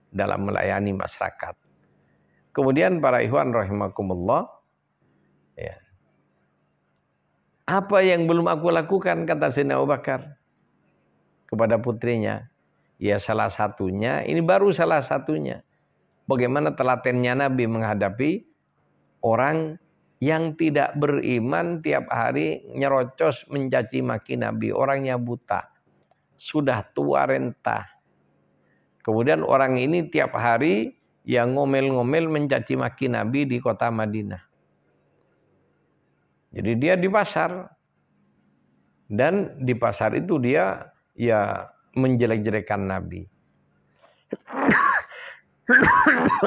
[SPEAKER 1] dalam melayani masyarakat. Kemudian para ikhwan rahimakumullah, ya, apa yang belum aku lakukan, kata Sayyidina Abu Bakar kepada putrinya. Ya salah satunya, ini baru salah satunya. Bagaimana telatennya Nabi menghadapi orang yang tidak beriman, tiap hari nyerocos mencaci maki Nabi. Orangnya buta. Sudah tua renta. Kemudian orang ini tiap hari yang ngomel-ngomel mencaci maki Nabi di kota Madinah. Jadi dia di pasar. Dan di pasar itu dia ya menjelek-jelekan Nabi.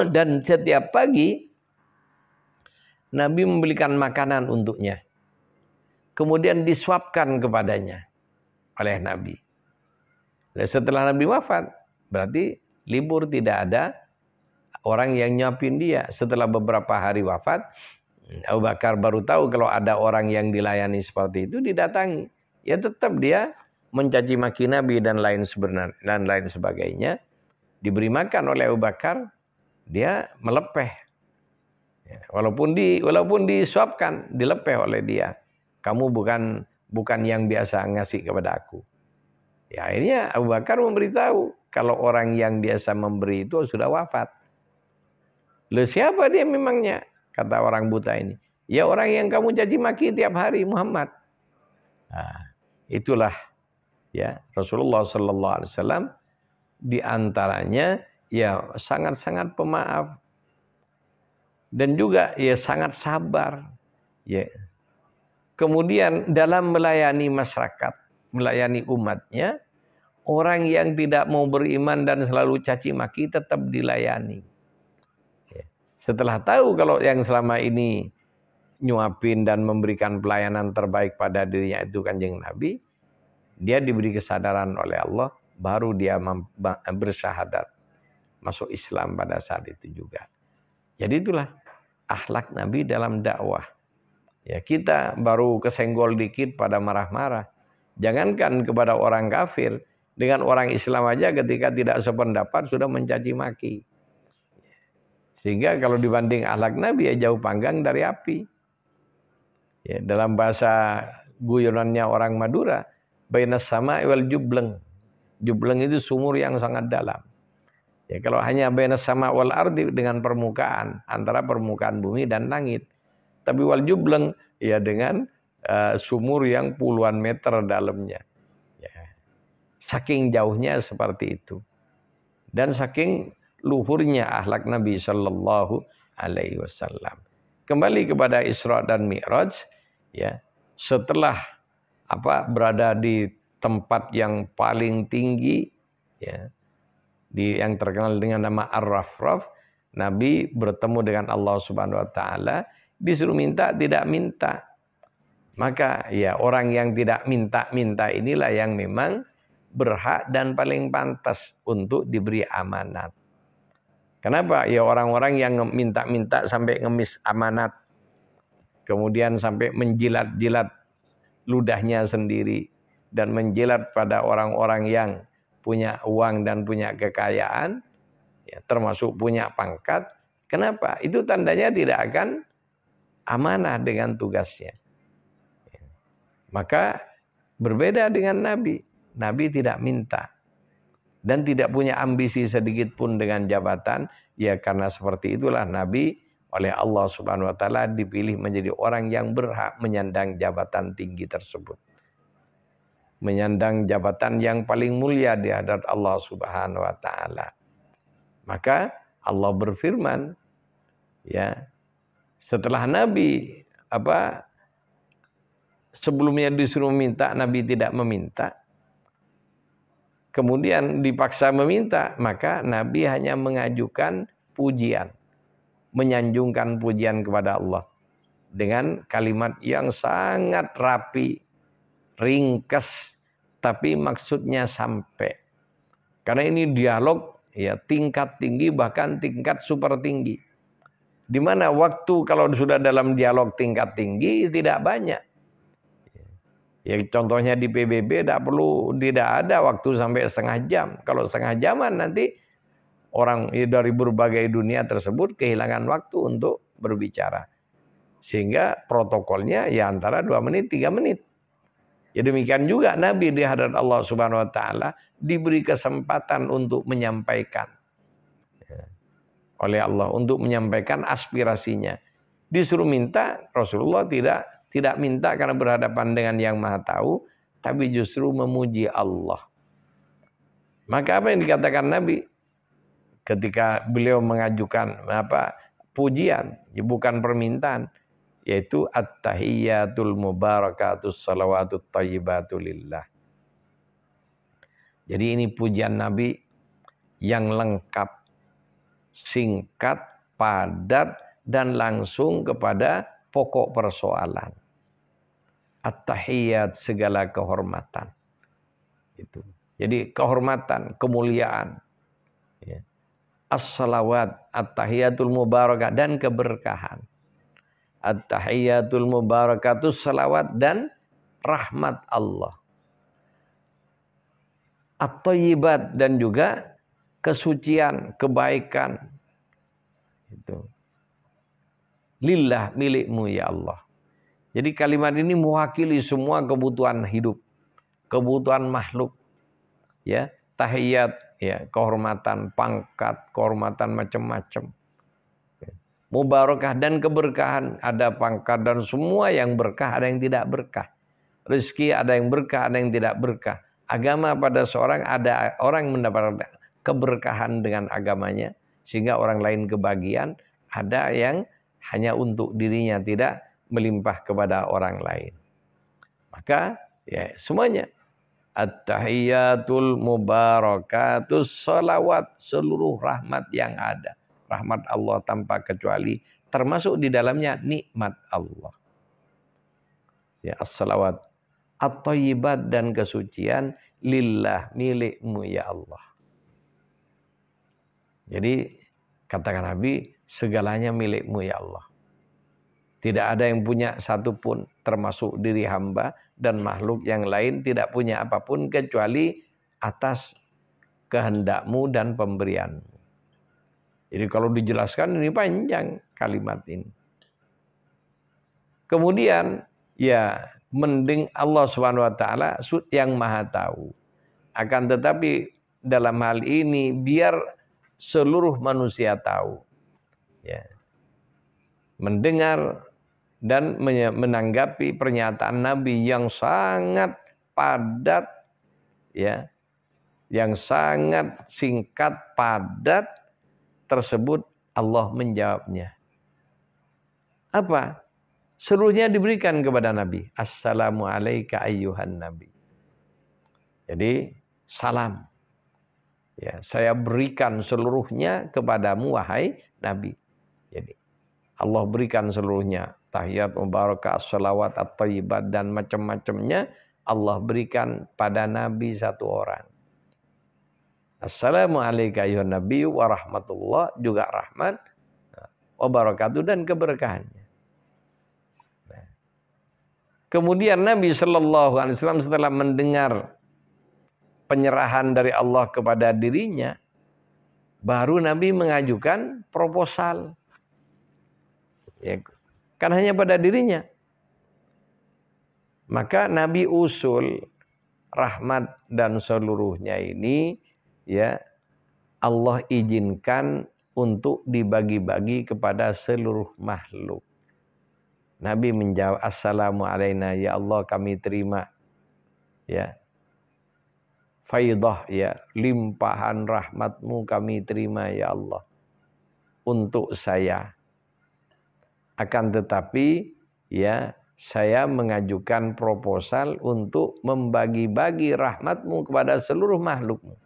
[SPEAKER 1] Dan setiap pagi Nabi membelikan makanan untuknya. Kemudian disuapkan kepadanya oleh Nabi. Dan setelah Nabi wafat, berarti libur, tidak ada orang yang nyuapin dia. Setelah beberapa hari wafat, Abu Bakar baru tahu kalau ada orang yang dilayani seperti itu, didatangi. Ya tetap dia mencaci maki Nabi dan lain sebagainya. Diberi makan oleh Abu Bakar, dia melepeh. Ya, walaupun disuapkan, dilepeh oleh dia. kamu bukan yang biasa ngasih kepada aku. Ya akhirnya Abu Bakar memberitahu kalau orang yang biasa memberi itu sudah wafat. Loh siapa dia memangnya? Kata orang buta ini. Ya orang yang kamu caci maki tiap hari, Muhammad. Nah, itulah ya Rasulullah Sallallahu Alaihi Wasallam di antaranya ya sangat-sangat pemaaf dan juga ya sangat sabar. Ya. Kemudian dalam melayani masyarakat, melayani umatnya, orang yang tidak mau beriman dan selalu caci maki tetap dilayani. Setelah tahu kalau yang selama ini nyuapin dan memberikan pelayanan terbaik pada dirinya itu Kanjeng Nabi, dia diberi kesadaran oleh Allah, baru dia bersyahadat masuk Islam pada saat itu juga. Jadi itulah akhlak Nabi dalam dakwah. Ya, kita baru kesenggol dikit pada marah-marah. Jangankan kepada orang kafir, dengan orang Islam aja ketika tidak sependapat sudah mencaci maki. Sehingga kalau dibanding akhlak Nabi ya jauh panggang dari api. Ya, dalam bahasa guyonannya orang Madura, bainas sama wal jubleng. Jubleng itu sumur yang sangat dalam. Ya, kalau hanya bainas sama wal ardi dengan permukaan, antara permukaan bumi dan langit. Tapi wal jubleng ya dengan sumur yang puluhan meter dalamnya. Ya. Saking jauhnya seperti itu. Dan saking luhurnya akhlak Nabi Sallallahu Alaihi Wasallam. Kembali kepada Isra dan Mi'raj, ya setelah berada di tempat yang paling tinggi, ya yang terkenal dengan nama Ar-Rafraf, Nabi bertemu dengan Allah Subhanahu Wa Taala, disuruh minta tidak minta. Maka ya orang yang tidak minta inilah yang memang berhak dan paling pantas untuk diberi amanat. Kenapa? Ya orang-orang yang minta-minta sampai ngemis amanat. Kemudian sampai menjilat-jilat ludahnya sendiri. Dan menjilat pada orang-orang yang punya uang dan punya kekayaan. Ya, termasuk punya pangkat. Kenapa? Itu tandanya tidak akan amanah dengan tugasnya. Maka berbeda dengan Nabi. Nabi tidak minta. Dan tidak punya ambisi sedikit pun dengan jabatan, ya karena seperti itulah Nabi oleh Allah Subhanahu Wa Taala dipilih menjadi orang yang berhak menyandang jabatan tinggi tersebut, menyandang jabatan yang paling mulia di hadapan Allah Subhanahu Wa Taala. Maka Allah berfirman, ya setelah Nabi sebelumnya disuruh minta, Nabi tidak meminta. Kemudian dipaksa meminta, maka Nabi hanya mengajukan pujian. Menyanjungkan pujian kepada Allah. Dengan kalimat yang sangat rapi, ringkas, tapi maksudnya sampai. Karena ini dialog ya tingkat tinggi, bahkan tingkat super tinggi. Di mana waktu kalau sudah dalam dialog tingkat tinggi tidak banyak. Ya contohnya di PBB tidak ada waktu sampai setengah jam. Kalau setengah jaman nanti orang dari berbagai dunia tersebut kehilangan waktu untuk berbicara. Sehingga protokolnya ya antara 2 menit, 3 menit. Ya demikian juga Nabi di hadapan Allah Subhanahu Wa Taala diberi kesempatan untuk menyampaikan. Oleh Allah untuk menyampaikan aspirasinya. Disuruh minta, Rasulullah tidak minta karena berhadapan dengan yang Maha Tahu, tapi justru memuji Allah. Maka apa yang dikatakan Nabi ketika beliau mengajukan pujian, bukan permintaan, yaitu at-tahiyyatul mubarakatus salawatut thayyibatu lillah. Jadi ini pujian Nabi yang lengkap, singkat, padat dan langsung kepada pokok persoalan. At-tahiyyat segala kehormatan. Itu. Jadi kehormatan, kemuliaan. Ya. As-salawat, at-tahiyyatul mubarakah dan keberkahan. At-tahiyyatul mubarakatus salawat dan rahmat Allah. At-thayyibat dan juga kesucian, kebaikan. Itu. Lillah milikmu ya Allah. Jadi kalimat ini mewakili semua kebutuhan hidup, kebutuhan makhluk. Ya, tahiyat, ya, kehormatan, pangkat, kehormatan macam-macam. Mubarakah dan keberkahan, ada pangkat dan semua yang berkah, ada yang tidak berkah. Rezeki ada yang berkah, ada yang tidak berkah. Agama pada seorang, ada orang yang mendapatkan keberkahan dengan agamanya, sehingga orang lain kebagian, ada yang hanya untuk dirinya, tidak melimpah kepada orang lain. Maka ya semuanya. At-tahiyyatul mubarakatus salawat, seluruh rahmat yang ada. Rahmat Allah tanpa kecuali, termasuk di dalamnya nikmat Allah. Ya, as-salawat, at-thayyibat dan kesucian lillah, milikmu ya Allah. Jadi katakan Nabi, segalanya milikmu ya Allah. Tidak ada yang punya satupun, termasuk diri hamba dan makhluk yang lain tidak punya apapun kecuali atas kehendakmu dan pemberianmu. Jadi kalau dijelaskan ini panjang kalimat ini. Kemudian ya mending Allah SWT yang maha tahu. Akan tetapi dalam hal ini biar seluruh manusia tahu. Ya. Mendengar dan menanggapi pernyataan Nabi yang sangat padat, ya, yang sangat singkat, padat tersebut, Allah menjawabnya. Apa? Seluruhnya diberikan kepada Nabi. Assalamualaikum ayyuhan Nabi. Jadi salam. Ya, saya berikan seluruhnya kepadamu wahai Nabi. Jadi Allah berikan seluruhnya. Tahiyat, mubarakah, salawat, at-thayyibat dan macam-macamnya Allah berikan pada Nabi satu orang. Assalamualaikum ayuhan Nabi wa rahmatullah, juga rahmat, wa barakatuh dan keberkahannya. Nah. Kemudian Nabi SAW setelah mendengar penyerahan dari Allah kepada dirinya, baru Nabi mengajukan proposal. Ya, kan hanya pada dirinya. Maka Nabi usul rahmat dan seluruhnya ini, ya, Allah izinkan untuk dibagi-bagi kepada seluruh makhluk. Nabi menjawab, assalamu alaina, ya Allah kami terima, ya, faidah, ya, limpahan rahmatmu kami terima ya Allah untuk saya. Akan tetapi ya saya mengajukan proposal untuk membagi-bagi rahmatmu kepada seluruh makhlukmu.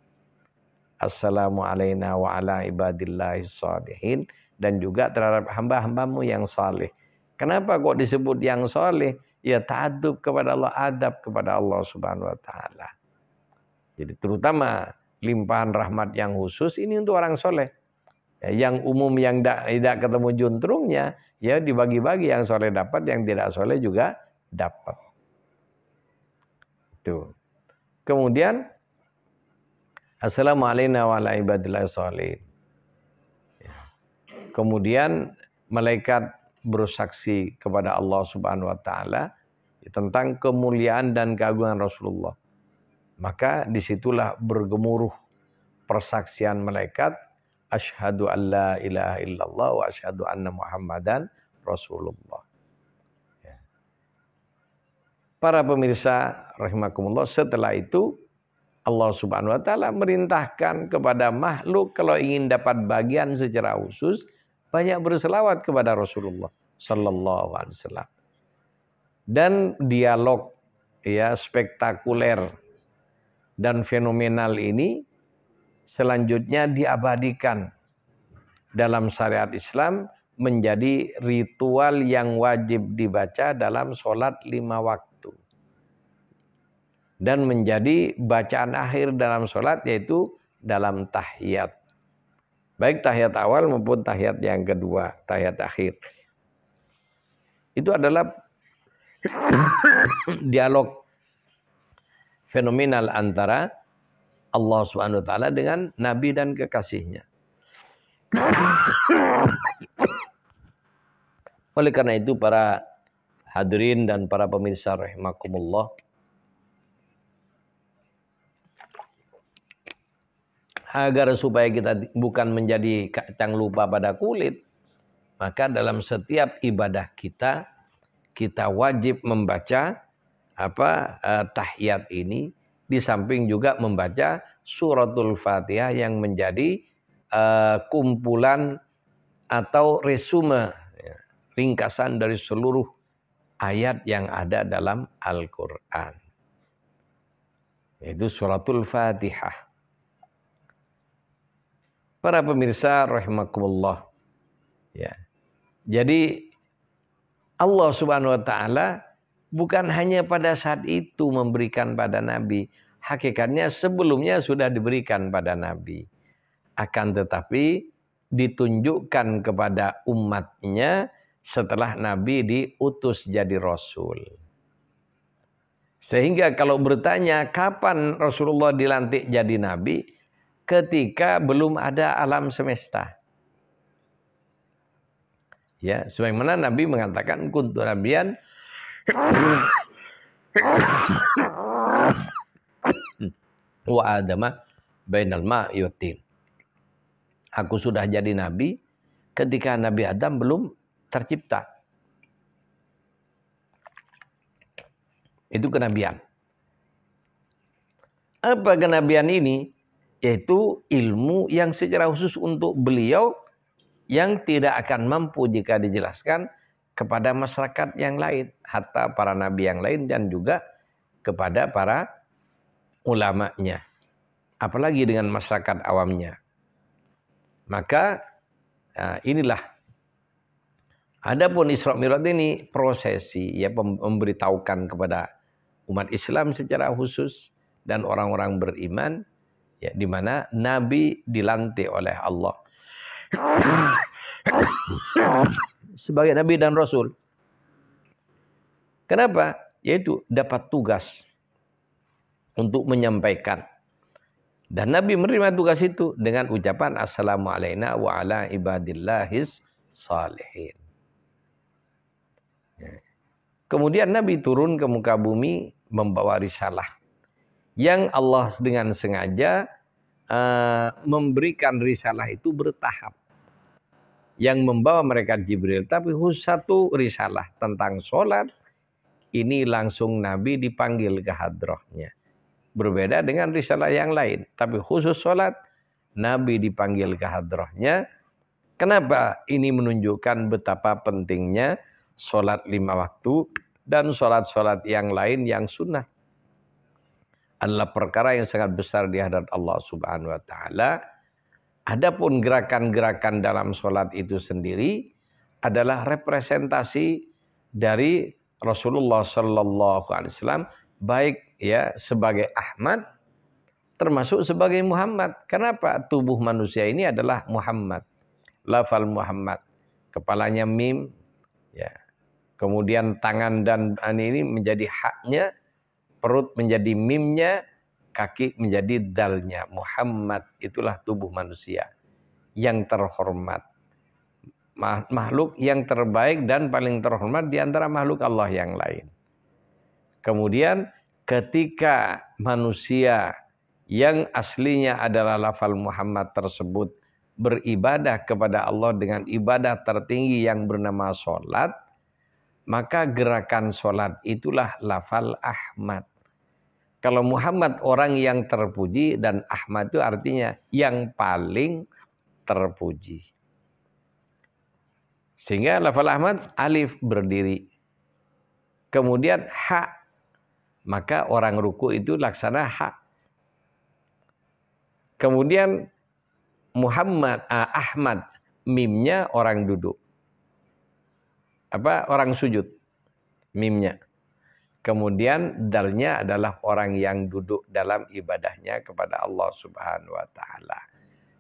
[SPEAKER 1] Assalamu alaina wa ala ibadillahis shalihin, dan juga terhadap hamba-hambamu yang saleh. Kenapa kok disebut yang saleh? Ya ta'adub kepada Allah, adab kepada Allah Subhanahu wa taala. Jadi terutama limpahan rahmat yang khusus ini untuk orang soleh. Yang umum yang tidak ketemu juntrungnya, ya dibagi-bagi, yang soleh dapat, yang tidak soleh juga dapat. Tuh. Kemudian assalamualaikum warahmatullahi wabarakatuh. Kemudian malaikat bersaksi kepada Allah Subhanahu wa taala tentang kemuliaan dan keagungan Rasulullah. Maka disitulah bergemuruh persaksian malaikat, asyhadu an la ilaha illallah wa asyhadu anna Muhammadan Rasulullah. Ya. Para pemirsa rahimakumullah, setelah itu Allah Subhanahu wa taala merintahkan kepada makhluk kalau ingin dapat bagian secara khusus banyak berselawat kepada Rasulullah sallallahu alaihi wasallam. Dan dialog ya spektakuler dan fenomenal ini selanjutnya diabadikan dalam syariat Islam menjadi ritual yang wajib dibaca dalam sholat 5 waktu. Dan menjadi bacaan akhir dalam sholat, yaitu dalam tahiyat. Baik tahiyat awal maupun tahiyat yang kedua, tahiyat akhir. Itu adalah dialog fenomenal antara Allah Subhanahu wa taala dengan nabi dan kekasihnya. Oleh karena itu para Hadirin dan para pemirsa rahimakumullah. Agar supaya kita bukan menjadi kacang lupa pada kulit, maka dalam setiap ibadah kita wajib membaca tahiyat ini, di samping juga membaca suratul Fatihah yang menjadi kumpulan atau resume, ringkasan dari seluruh ayat yang ada dalam Al-Quran. Yaitu suratul Fatihah. Para pemirsa rahimakumullah. Ya. Jadi Allah Subhanahu wa taala bukan hanya pada saat itu memberikan pada Nabi. Hakikatnya sebelumnya sudah diberikan pada Nabi. Akan tetapi ditunjukkan kepada umatnya setelah Nabi diutus jadi Rasul. Sehingga kalau bertanya kapan Rasulullah dilantik jadi Nabi, ketika belum ada alam semesta. Ya, sebagaimana Nabi mengatakan kuntu nabiyan wa adama bainal ma'i wattin. Aku sudah jadi nabi ketika Nabi Adam belum tercipta. Itu kenabian. Apa kenabian ini? Yaitu ilmu yang secara khusus untuk beliau yang tidak akan mampu jika dijelaskan kepada masyarakat yang lain, hatta para nabi yang lain dan juga kepada para ulamanya, apalagi dengan masyarakat awamnya. Maka inilah adapun Isra Mi'raj ini prosesi ya, memberitahukan kepada umat Islam secara khusus dan orang-orang beriman, ya, di mana Nabi dilantik oleh Allah sebagai Nabi dan Rasul. Kenapa? Yaitu dapat tugas untuk menyampaikan. Dan Nabi menerima tugas itu dengan ucapan Assalamu alayna wa ala ibadillahis salihin. Kemudian Nabi turun ke muka bumi membawa risalah yang Allah dengan sengaja memberikan risalah itu bertahap. Yang membawa mereka Jibril, tapi khusus satu risalah tentang sholat, ini langsung Nabi dipanggil ke hadrahnya. Berbeda dengan risalah yang lain, tapi khusus sholat, Nabi dipanggil ke hadrahnya. Kenapa? Ini menunjukkan betapa pentingnya sholat 5 waktu dan sholat-sholat yang lain yang sunnah. Adalah perkara yang sangat besar di hadapan Allah Subhanahu wa taala. Adapun gerakan-gerakan dalam sholat itu sendiri adalah representasi dari Rasulullah Sallallahu Alaihi Wasallam, baik ya sebagai Ahmad, termasuk sebagai Muhammad. Kenapa? Tubuh manusia ini adalah Muhammad, lafal Muhammad, kepalanya mim, ya. Kemudian tangan dan ini menjadi haknya, perut menjadi mimnya, kaki menjadi dalnya. Muhammad, itulah tubuh manusia yang terhormat. Makhluk yang terbaik dan paling terhormat di antara makhluk Allah yang lain. Kemudian ketika manusia yang aslinya adalah lafal Muhammad tersebut beribadah kepada Allah dengan ibadah tertinggi yang bernama sholat, maka gerakan sholat itulah lafal Ahmad. Kalau Muhammad orang yang terpuji dan Ahmad itu artinya yang paling terpuji. Sehingga lafal Ahmad alif berdiri. Kemudian ha, maka orang ruku itu laksana ha. Kemudian Muhammad Ahmad mimnya orang duduk. Orang sujud mimnya. Kemudian dalnya adalah orang yang duduk dalam ibadahnya kepada Allah Subhanahu wa taala.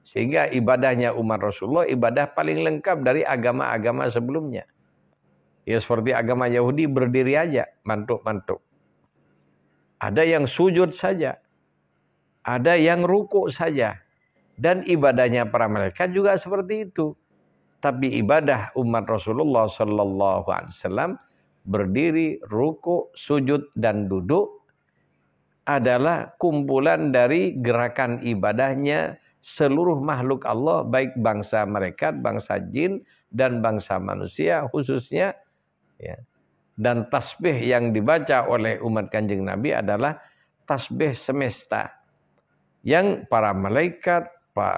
[SPEAKER 1] Sehingga ibadahnya umat Rasulullah ibadah paling lengkap dari agama-agama sebelumnya. Ya seperti agama Yahudi berdiri aja, mantuk-mantuk. Ada yang sujud saja. Ada yang rukuk saja. Dan ibadahnya para malaikat juga seperti itu. Tapi ibadah umat Rasulullah sallallahu alaihi wasallam berdiri, ruku, sujud, dan duduk adalah kumpulan dari gerakan ibadahnya seluruh makhluk Allah, baik bangsa malaikat, bangsa jin, dan bangsa manusia khususnya. Ya. Dan tasbih yang dibaca oleh umat Kanjeng Nabi adalah tasbih semesta. Yang para malaikat,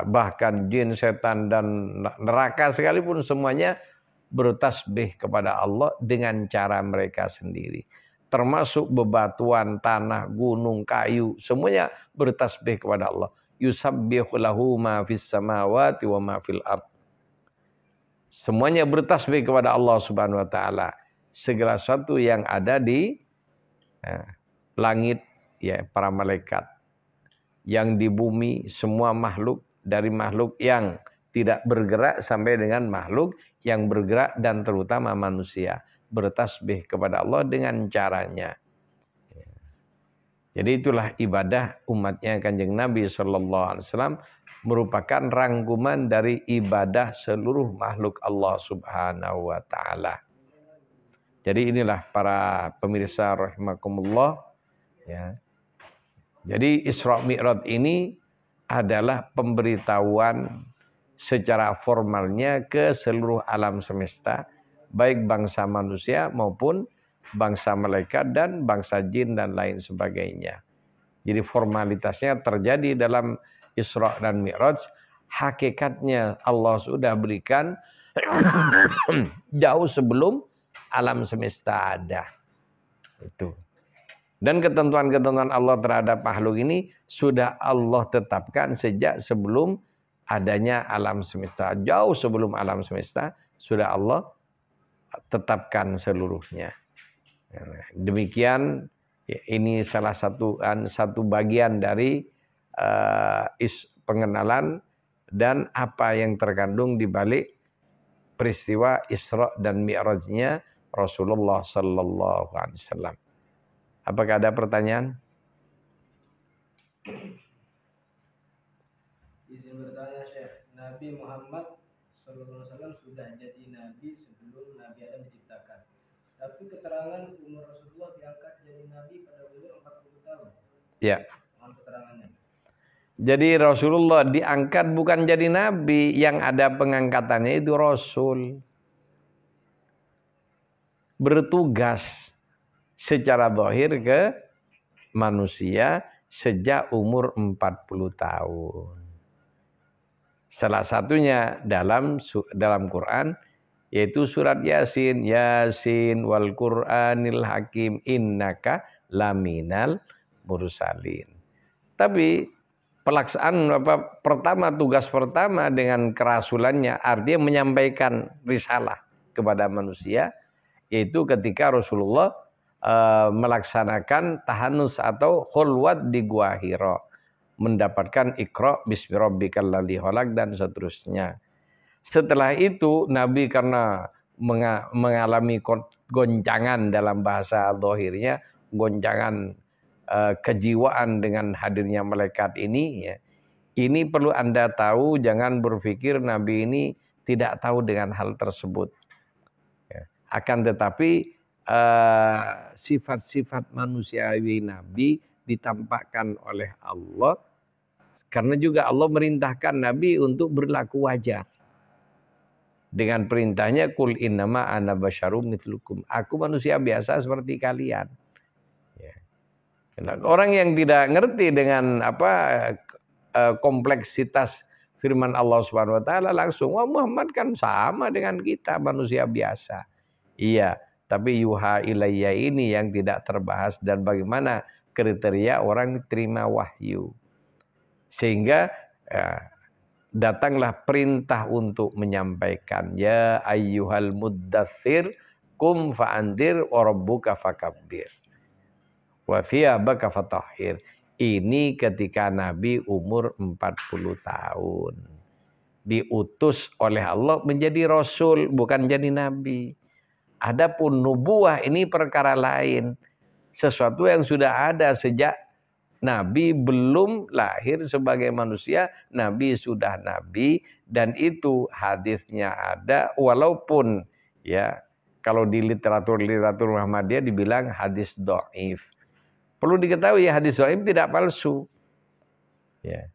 [SPEAKER 1] bahkan jin, setan, dan neraka sekalipun semuanya bertasbih kepada Allah dengan cara mereka sendiri. Termasuk bebatuan, tanah, gunung, kayu, semuanya bertasbih kepada Allah. Yusabbihu lahu ma fis samawati wa ma fil ard. Semuanya bertasbih kepada Allah Subhanahu wa taala. Segala sesuatu yang ada di langit, ya, para malaikat, yang di bumi, semua makhluk, dari makhluk yang tidak bergerak sampai dengan makhluk yang bergerak, dan terutama manusia bertasbih kepada Allah dengan caranya. Jadi itulah ibadah umatnya Kanjeng Nabi Sallallahu Alaihi Wasallam, merupakan rangkuman dari ibadah seluruh makhluk Allah Subhanahu Wa Taala. Jadi inilah para pemirsa rahimakumullah, ya. Jadi Isra Mi'raj ini adalah pemberitahuan secara formalnya ke seluruh alam semesta, baik bangsa manusia maupun bangsa malaikat dan bangsa jin dan lain sebagainya. Jadi formalitasnya terjadi dalam Isra dan Mi'raj, hakikatnya Allah sudah berikan jauh sebelum alam semesta ada. Itu. Dan ketentuan-ketentuan Allah terhadap makhluk ini sudah Allah tetapkan sejak sebelum adanya alam semesta. Jauh sebelum alam semesta sudah Allah tetapkan seluruhnya. Demikian, ini salah satu bagian dari pengenalan dan apa yang terkandung di balik peristiwa Isra dan Mi'rajnya Rasulullah Sallallahu Alaihi Wasallam. Apakah ada pertanyaan?
[SPEAKER 2] Izin bertanya, Syekh. Nabi Muhammad Sallallahu Alaihi Wasallam sudah jadi nabi sebelum Nabi Adam diciptakan. Tapi keterangan umur Rasulullah diangkat jadi nabi pada umur 40 tahun.
[SPEAKER 1] Ya.
[SPEAKER 2] Mohon keterangannya.
[SPEAKER 1] Jadi Rasulullah diangkat bukan jadi nabi, yang ada pengangkatannya itu Rasul. Bertugas secara zahir ke manusia sejak umur 40 tahun. Salah satunya dalam Quran, yaitu surat Yasin. Yasin wal Qur'anil Hakim innaka laminal mursalin. Tapi pelaksanaan tugas pertama dengan kerasulannya, artinya menyampaikan risalah kepada manusia, yaitu ketika Rasulullah melaksanakan tahanus atau khulwat di Gua Hira, mendapatkan Iqra bismi rabbikal ladzi khalaq dan seterusnya. Setelah itu Nabi karena mengalami goncangan dalam bahasa zahirnya, goncangan kejiwaan dengan hadirnya malaikat ini, ya. Ini perlu Anda tahu, jangan berpikir Nabi ini tidak tahu dengan hal tersebut. Ya. Akan tetapi sifat-sifat manusiawi Nabi ditampakkan oleh Allah, karena juga Allah merintahkan Nabi untuk berlaku wajar. Dengan perintahnya, kul innama ana basyarum mithlukum. Aku manusia biasa seperti kalian. Ya. Orang yang tidak ngerti dengan kompleksitas firman Allah Subhanahu wa taala langsung, wah, Muhammad kan sama dengan kita, manusia biasa. Iya, tapi yuha ilayya ini yang tidak terbahas, dan bagaimana kriteria orang terima wahyu. Sehingga datanglah perintah untuk menyampaikan, ya ayyuhal muddatsir kum fa'andir wa rabbuka fakabbir wa thiyabaka fatahhir. Ini ketika Nabi umur 40 tahun. Diutus oleh Allah menjadi Rasul, bukan jadi Nabi. Adapun nubuah ini perkara lain. Sesuatu yang sudah ada sejak Nabi belum lahir sebagai manusia, Nabi sudah Nabi, dan itu hadisnya ada, walaupun ya kalau di literatur Muhammadiyah dibilang hadis dhaif. Perlu diketahui hadis dhaif tidak palsu. Ya.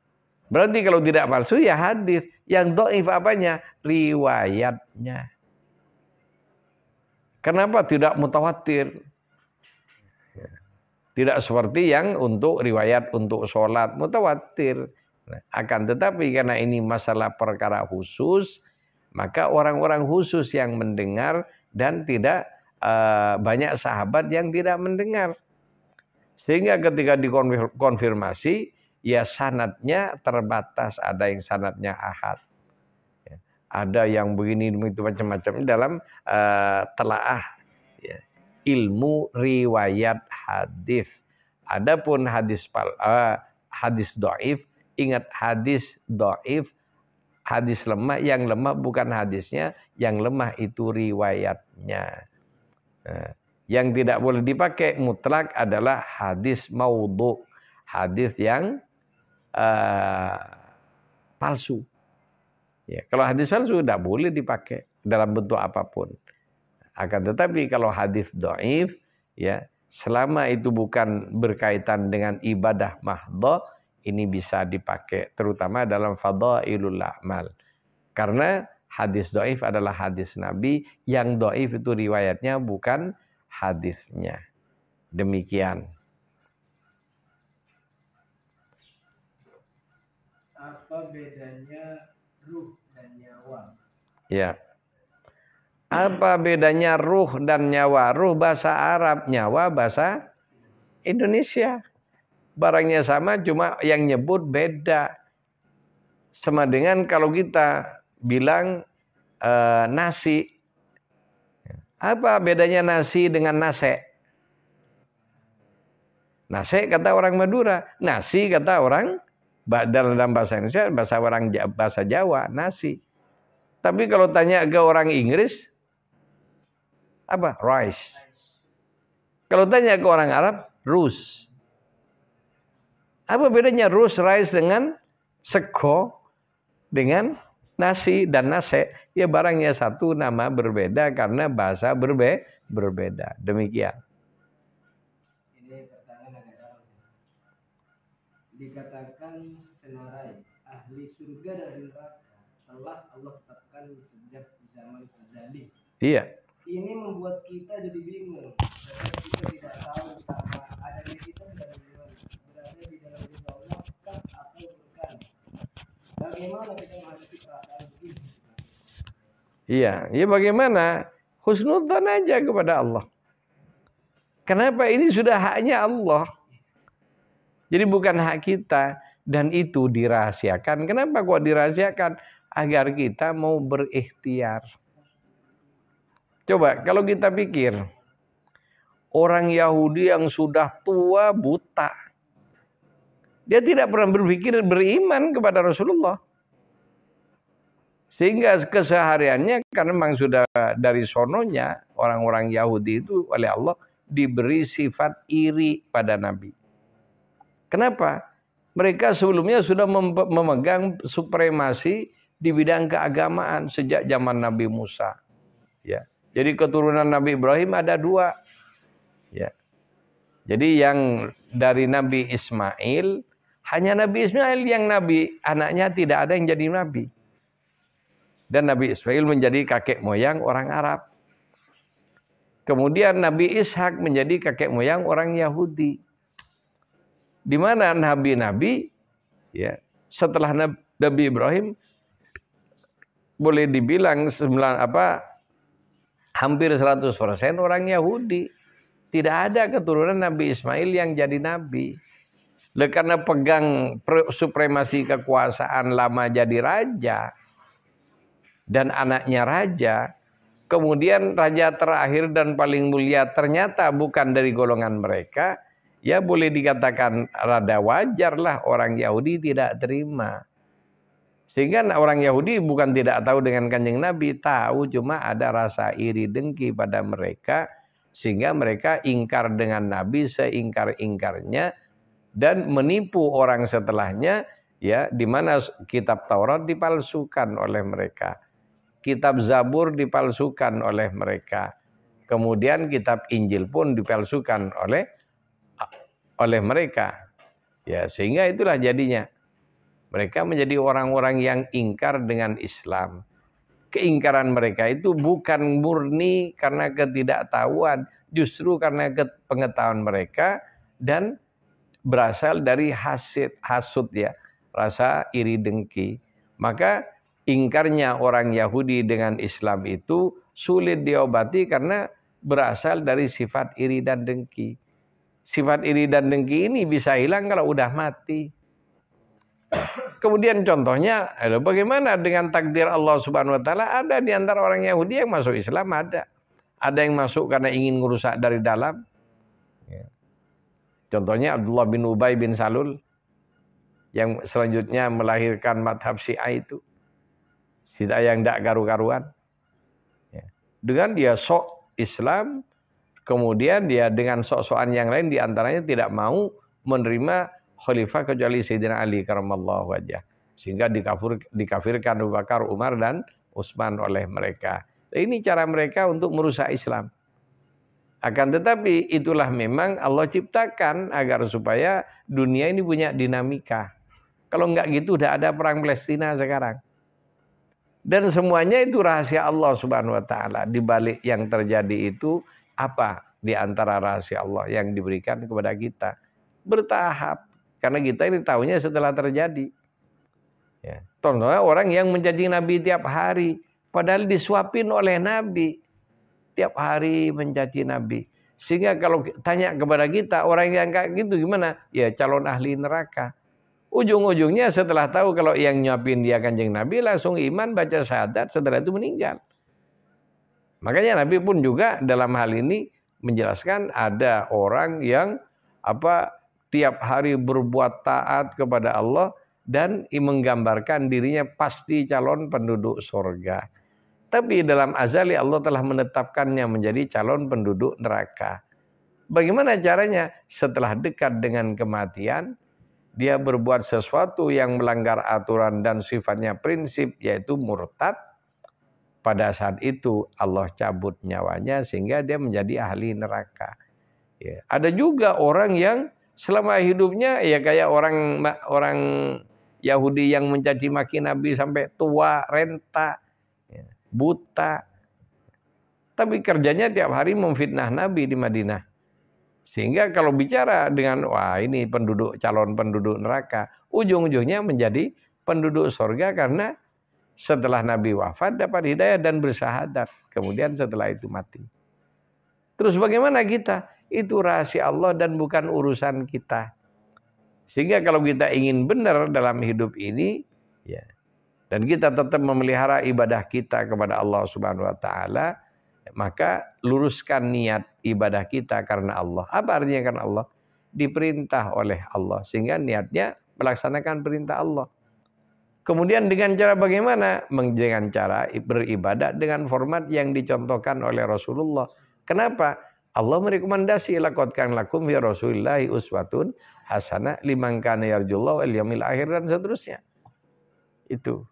[SPEAKER 1] Berarti kalau tidak palsu ya hadis. Yang dhaif apanya? Riwayatnya. Kenapa tidak mutawatir? Tidak seperti yang untuk riwayat untuk sholat mutawatir. Nah, akan tetapi karena ini masalah perkara khusus, maka orang-orang khusus yang mendengar dan tidak banyak sahabat yang tidak mendengar. Sehingga ketika dikonfirmasi, ya sanadnya terbatas. Ada yang sanadnya ahad. Ya. Ada yang begini, begitu macam-macam dalam telaah ya, ilmu riwayat hadis. Adapun hadis dhaif, ingat hadis dhaif, hadis lemah, yang lemah bukan hadisnya, yang lemah itu riwayatnya. Nah, yang tidak boleh dipakai mutlak adalah hadis maudhu, hadis yang palsu. Ya, kalau hadis palsu tidak boleh dipakai dalam bentuk apapun. Akan tetapi kalau hadis dhaif, ya selama itu bukan berkaitan dengan ibadah mahdhah, ini bisa dipakai terutama dalam fadhailul a'mal. Karena hadis dhaif adalah hadis Nabi, yang dhaif itu riwayatnya bukan hadisnya. Demikian.
[SPEAKER 2] Apa bedanya ruh dan nyawa?
[SPEAKER 1] Ya. Apa bedanya ruh dan nyawa? Ruh bahasa Arab, nyawa bahasa Indonesia. Barangnya sama, cuma yang nyebut beda. Sama dengan kalau kita bilang nasi. Apa bedanya nasi dengan nase? Nase kata orang Madura, nasi kata orang dalam bahasa Indonesia, bahasa Jawa, nasi. Tapi kalau tanya ke orang Inggris, apa? Rice. Kalau tanya ke orang Arab, rus. Apa bedanya rus, rice dengan sego, dengan nasi dan nase? Ya barangnya satu, nama berbeda karena bahasa berbeda. Demikian.
[SPEAKER 2] Ini pertanyaan agak dalam. Dikatakan senarai ahli surga dan ahli neraka telah Allah tetapkan sejak zaman azali.
[SPEAKER 1] Iya.
[SPEAKER 2] Ini membuat kita jadi bingung. Karena kita tidak tahu sama adanya kita dan berada di dalam ridha Allah kah atau bukan. Bagaimana kita menghadapi perasaan begini?
[SPEAKER 1] Iya, ya bagaimana? Husnudzan aja kepada Allah. Kenapa? Ini sudah haknya Allah. Jadi bukan hak kita, dan itu dirahasiakan. Kenapa kok dirahasiakan? Agar kita mau berikhtiar. Coba kalau kita pikir, orang Yahudi yang sudah tua buta, dia tidak pernah berpikir beriman kepada Rasulullah. Sehingga kesehariannya, karena memang sudah dari sononya, orang-orang Yahudi itu oleh Allah diberi sifat iri pada Nabi. Kenapa? Mereka sebelumnya sudah memegang supremasi di bidang keagamaan sejak zaman Nabi Musa. Ya. Jadi keturunan Nabi Ibrahim ada 2. Ya. Jadi yang dari Nabi Ismail, hanya Nabi Ismail yang nabi, anaknya tidak ada yang jadi nabi. Dan Nabi Ismail menjadi kakek moyang orang Arab. Kemudian Nabi Ishak menjadi kakek moyang orang Yahudi. Di mana nabi-nabi ya, setelah Nabi Ibrahim boleh dibilang hampir 100% orang Yahudi. Tidak ada keturunan Nabi Ismail yang jadi nabi. Karena pegang supremasi kekuasaan lama jadi raja dan anaknya raja, kemudian raja terakhir dan paling mulia ternyata bukan dari golongan mereka, ya boleh dikatakan rada wajar lah orang Yahudi tidak terima. Sehingga orang Yahudi bukan tidak tahu dengan Kanjeng Nabi, tahu, cuma ada rasa iri dengki pada mereka, sehingga mereka ingkar dengan Nabi seingkar-ingkarnya dan menipu orang setelahnya, ya, di mana kitab Taurat dipalsukan oleh mereka, kitab Zabur dipalsukan oleh mereka, Kemudian kitab Injil pun dipalsukan oleh mereka. Ya, sehingga itulah jadinya. Mereka menjadi orang-orang yang ingkar dengan Islam. Keingkaran mereka itu bukan murni karena ketidaktahuan, justru karena pengetahuan mereka dan berasal dari hasud ya, rasa iri dengki. Maka ingkarnya orang Yahudi dengan Islam itu sulit diobati karena berasal dari sifat iri dan dengki. Sifat iri dan dengki ini bisa hilang kalau udah mati. Kemudian contohnya, bagaimana dengan takdir Allah Subhanahu wa taala? Ada di antara orang Yahudi yang masuk Islam, ada. Ada yang masuk karena ingin merusak dari dalam. Contohnya Abdullah bin Ubay bin Salul yang selanjutnya melahirkan madhab Syiah itu. Syiah yang tidak karu-karuan. Dengan dia sok Islam, kemudian dia dengan sok-sokan yang lain diantaranya tidak mau menerima khalifah kecuali Sayyidina Ali karamallahu wajah. Sehingga dikafirkan Abu Bakar, Umar, dan Utsman oleh mereka. Ini cara mereka untuk merusak Islam. Akan tetapi itulah memang Allah ciptakan agar supaya dunia ini punya dinamika. Kalau enggak gitu udah ada perang Palestina sekarang. Dan semuanya itu rahasia Allah Subhanahu wa taala. Di balik yang terjadi itu apa? Di antara rahasia Allah yang diberikan kepada kita. Bertahap. Karena kita ini tahunya setelah terjadi. Ya. Contohnya orang yang mencaci Nabi tiap hari. Padahal disuapin oleh Nabi. Tiap hari mencaci Nabi. Sehingga kalau tanya kepada kita, orang yang kayak gitu gimana? Ya calon ahli neraka. Ujung-ujungnya setelah tahu kalau yang nyuapin dia Kanjeng Nabi, langsung iman, baca syahadat, setelah itu meninggal. Makanya Nabi pun juga dalam hal ini menjelaskan ada orang yang tiap hari berbuat taat kepada Allah dan menggambarkan dirinya pasti calon penduduk surga. Tapi dalam azali Allah telah menetapkannya menjadi calon penduduk neraka. Bagaimana caranya? Setelah dekat dengan kematian, dia berbuat sesuatu yang melanggar aturan dan sifatnya prinsip, yaitu murtad. Pada saat itu Allah cabut nyawanya sehingga dia menjadi ahli neraka. Ya. Ada juga orang yang selama hidupnya ya kayak orang Yahudi yang mencaci maki Nabi sampai tua, renta, buta. Tapi kerjanya tiap hari memfitnah Nabi di Madinah. Sehingga kalau bicara dengan wah ini calon penduduk neraka, ujung-ujungnya menjadi penduduk surga karena setelah Nabi wafat dapat hidayah dan bersyahadat. Kemudian setelah itu mati. Terus bagaimana kita? Itu rahasia Allah dan bukan urusan kita. Sehingga kalau kita ingin benar dalam hidup ini, ya, dan kita tetap memelihara ibadah kita kepada Allah Subhanahu wa taala, maka luruskan niat ibadah kita karena Allah. Apa artinya karena Allah? Diperintah oleh Allah. Sehingga niatnya melaksanakan perintah Allah. Kemudian dengan cara bagaimana? Dengan cara beribadah dengan format yang dicontohkan oleh Rasulullah. Kenapa? Allah merekomendasi laqad kana lakum fi Rasulillahi uswatun hasanah liman kana yarjullaha wal yaumil akhir dan seterusnya. Itu.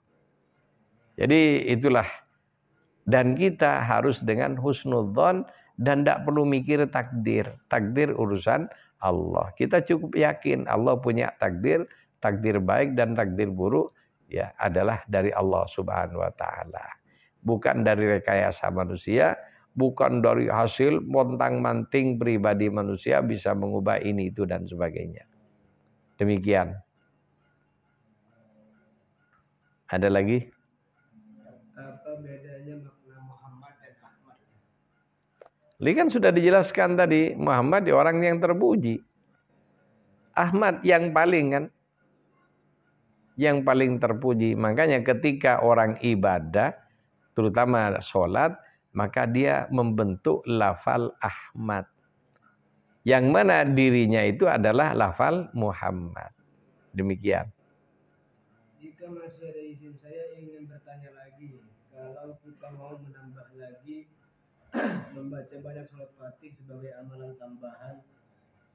[SPEAKER 1] Jadi itulah. Dan kita harus dengan husnudzon dan tidak perlu mikir takdir. Takdir urusan Allah. Kita cukup yakin Allah punya takdir baik dan takdir buruk ya adalah dari Allah Subhanahu wa taala. Bukan dari rekayasa manusia, bukan dari hasil montang-manting pribadi manusia bisa mengubah ini itu dan sebagainya. Demikian. Ada lagi?
[SPEAKER 2] Apa bedanya makna Muhammad dan Ahmad?
[SPEAKER 1] Ini kan sudah dijelaskan tadi, Muhammad di orang yang terpuji. Ahmad yang paling kan, yang paling terpuji. Makanya ketika orang ibadah, terutama sholat, maka dia membentuk lafal Ahmad. Yang mana dirinya itu adalah lafal Muhammad. Demikian.
[SPEAKER 2] Jika masih ada izin, saya ingin bertanya lagi. Kalau kita mau menambah lagi membaca banyak surat Fatih sebagai amalan tambahan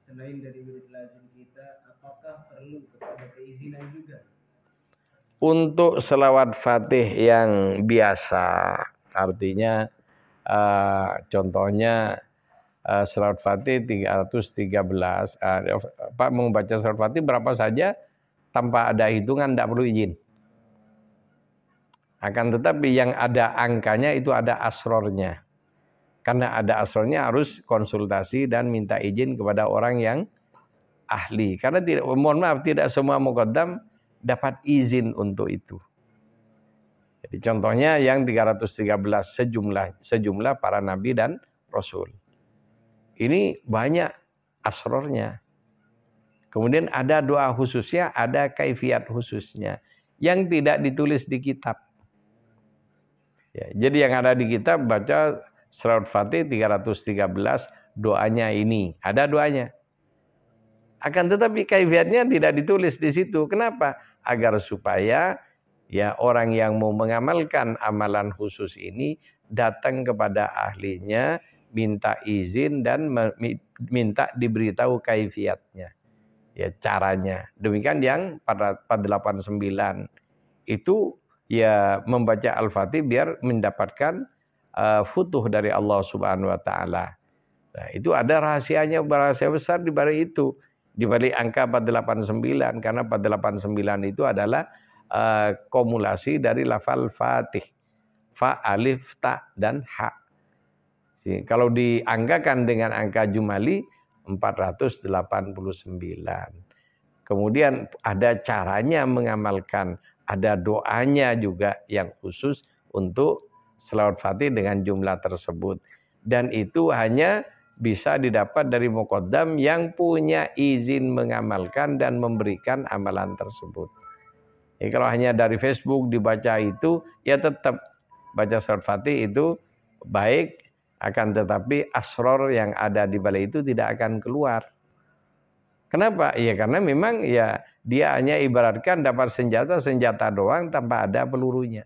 [SPEAKER 2] selain dari wirid lazim kita, apakah perlu kepada keizinan juga?
[SPEAKER 1] Untuk selawat Fatih yang biasa, artinya Contohnya Surat Fatih 313. Pak membaca Surat Fatih berapa saja tanpa ada hitungan, tidak perlu izin. Akan tetapi yang ada angkanya itu ada asrornya. Karena ada asrornya harus konsultasi dan minta izin kepada orang yang ahli. Karena mohon maaf, tidak semua muqaddam dapat izin untuk itu. Jadi contohnya yang 313 sejumlah para nabi dan rasul. Ini banyak asrornya. Kemudian ada doa khususnya, ada kaifiat khususnya yang tidak ditulis di kitab. Ya, jadi yang ada di kitab baca Surat Fatih 313, doanya ini, ada doanya. Akan tetapi kaifiatnya tidak ditulis di situ. Kenapa? Agar supaya ya orang yang mau mengamalkan amalan khusus ini datang kepada ahlinya, minta izin dan minta diberitahu kaifiatnya. Ya, caranya. Demikian yang pada 89 itu ya membaca Al-Fatih biar mendapatkan futuh dari Allah Subhanahu wa taala. Nah, itu ada rahasianya, rahasia besar di balik itu. Di balik angka 489, karena 489 itu adalah kumulasi dari lafal Fatih. Fa, alif, ta, dan ha. Kalau dianggakan dengan angka jumali 489. Kemudian ada caranya mengamalkan, ada doanya juga yang khusus untuk selawat Fatih dengan jumlah tersebut. Dan itu hanya bisa didapat dari muqaddam yang punya izin mengamalkan dan memberikan amalan tersebut. Jadi kalau hanya dari Facebook dibaca itu, ya tetap baca surat Fatih itu baik, akan tetapi asror yang ada di balik itu tidak akan keluar. Kenapa? Ya karena memang ya dia hanya ibaratkan dapat senjata doang tanpa ada pelurunya.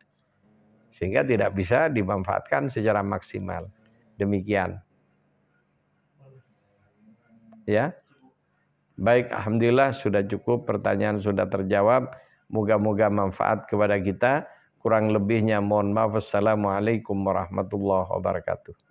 [SPEAKER 1] Sehingga tidak bisa dimanfaatkan secara maksimal. Demikian. Ya. Baik, alhamdulillah sudah cukup, pertanyaan sudah terjawab. Moga-moga manfaat kepada kita. Kurang lebihnya mohon maaf. Wassalamualaikum warahmatullahi wabarakatuh.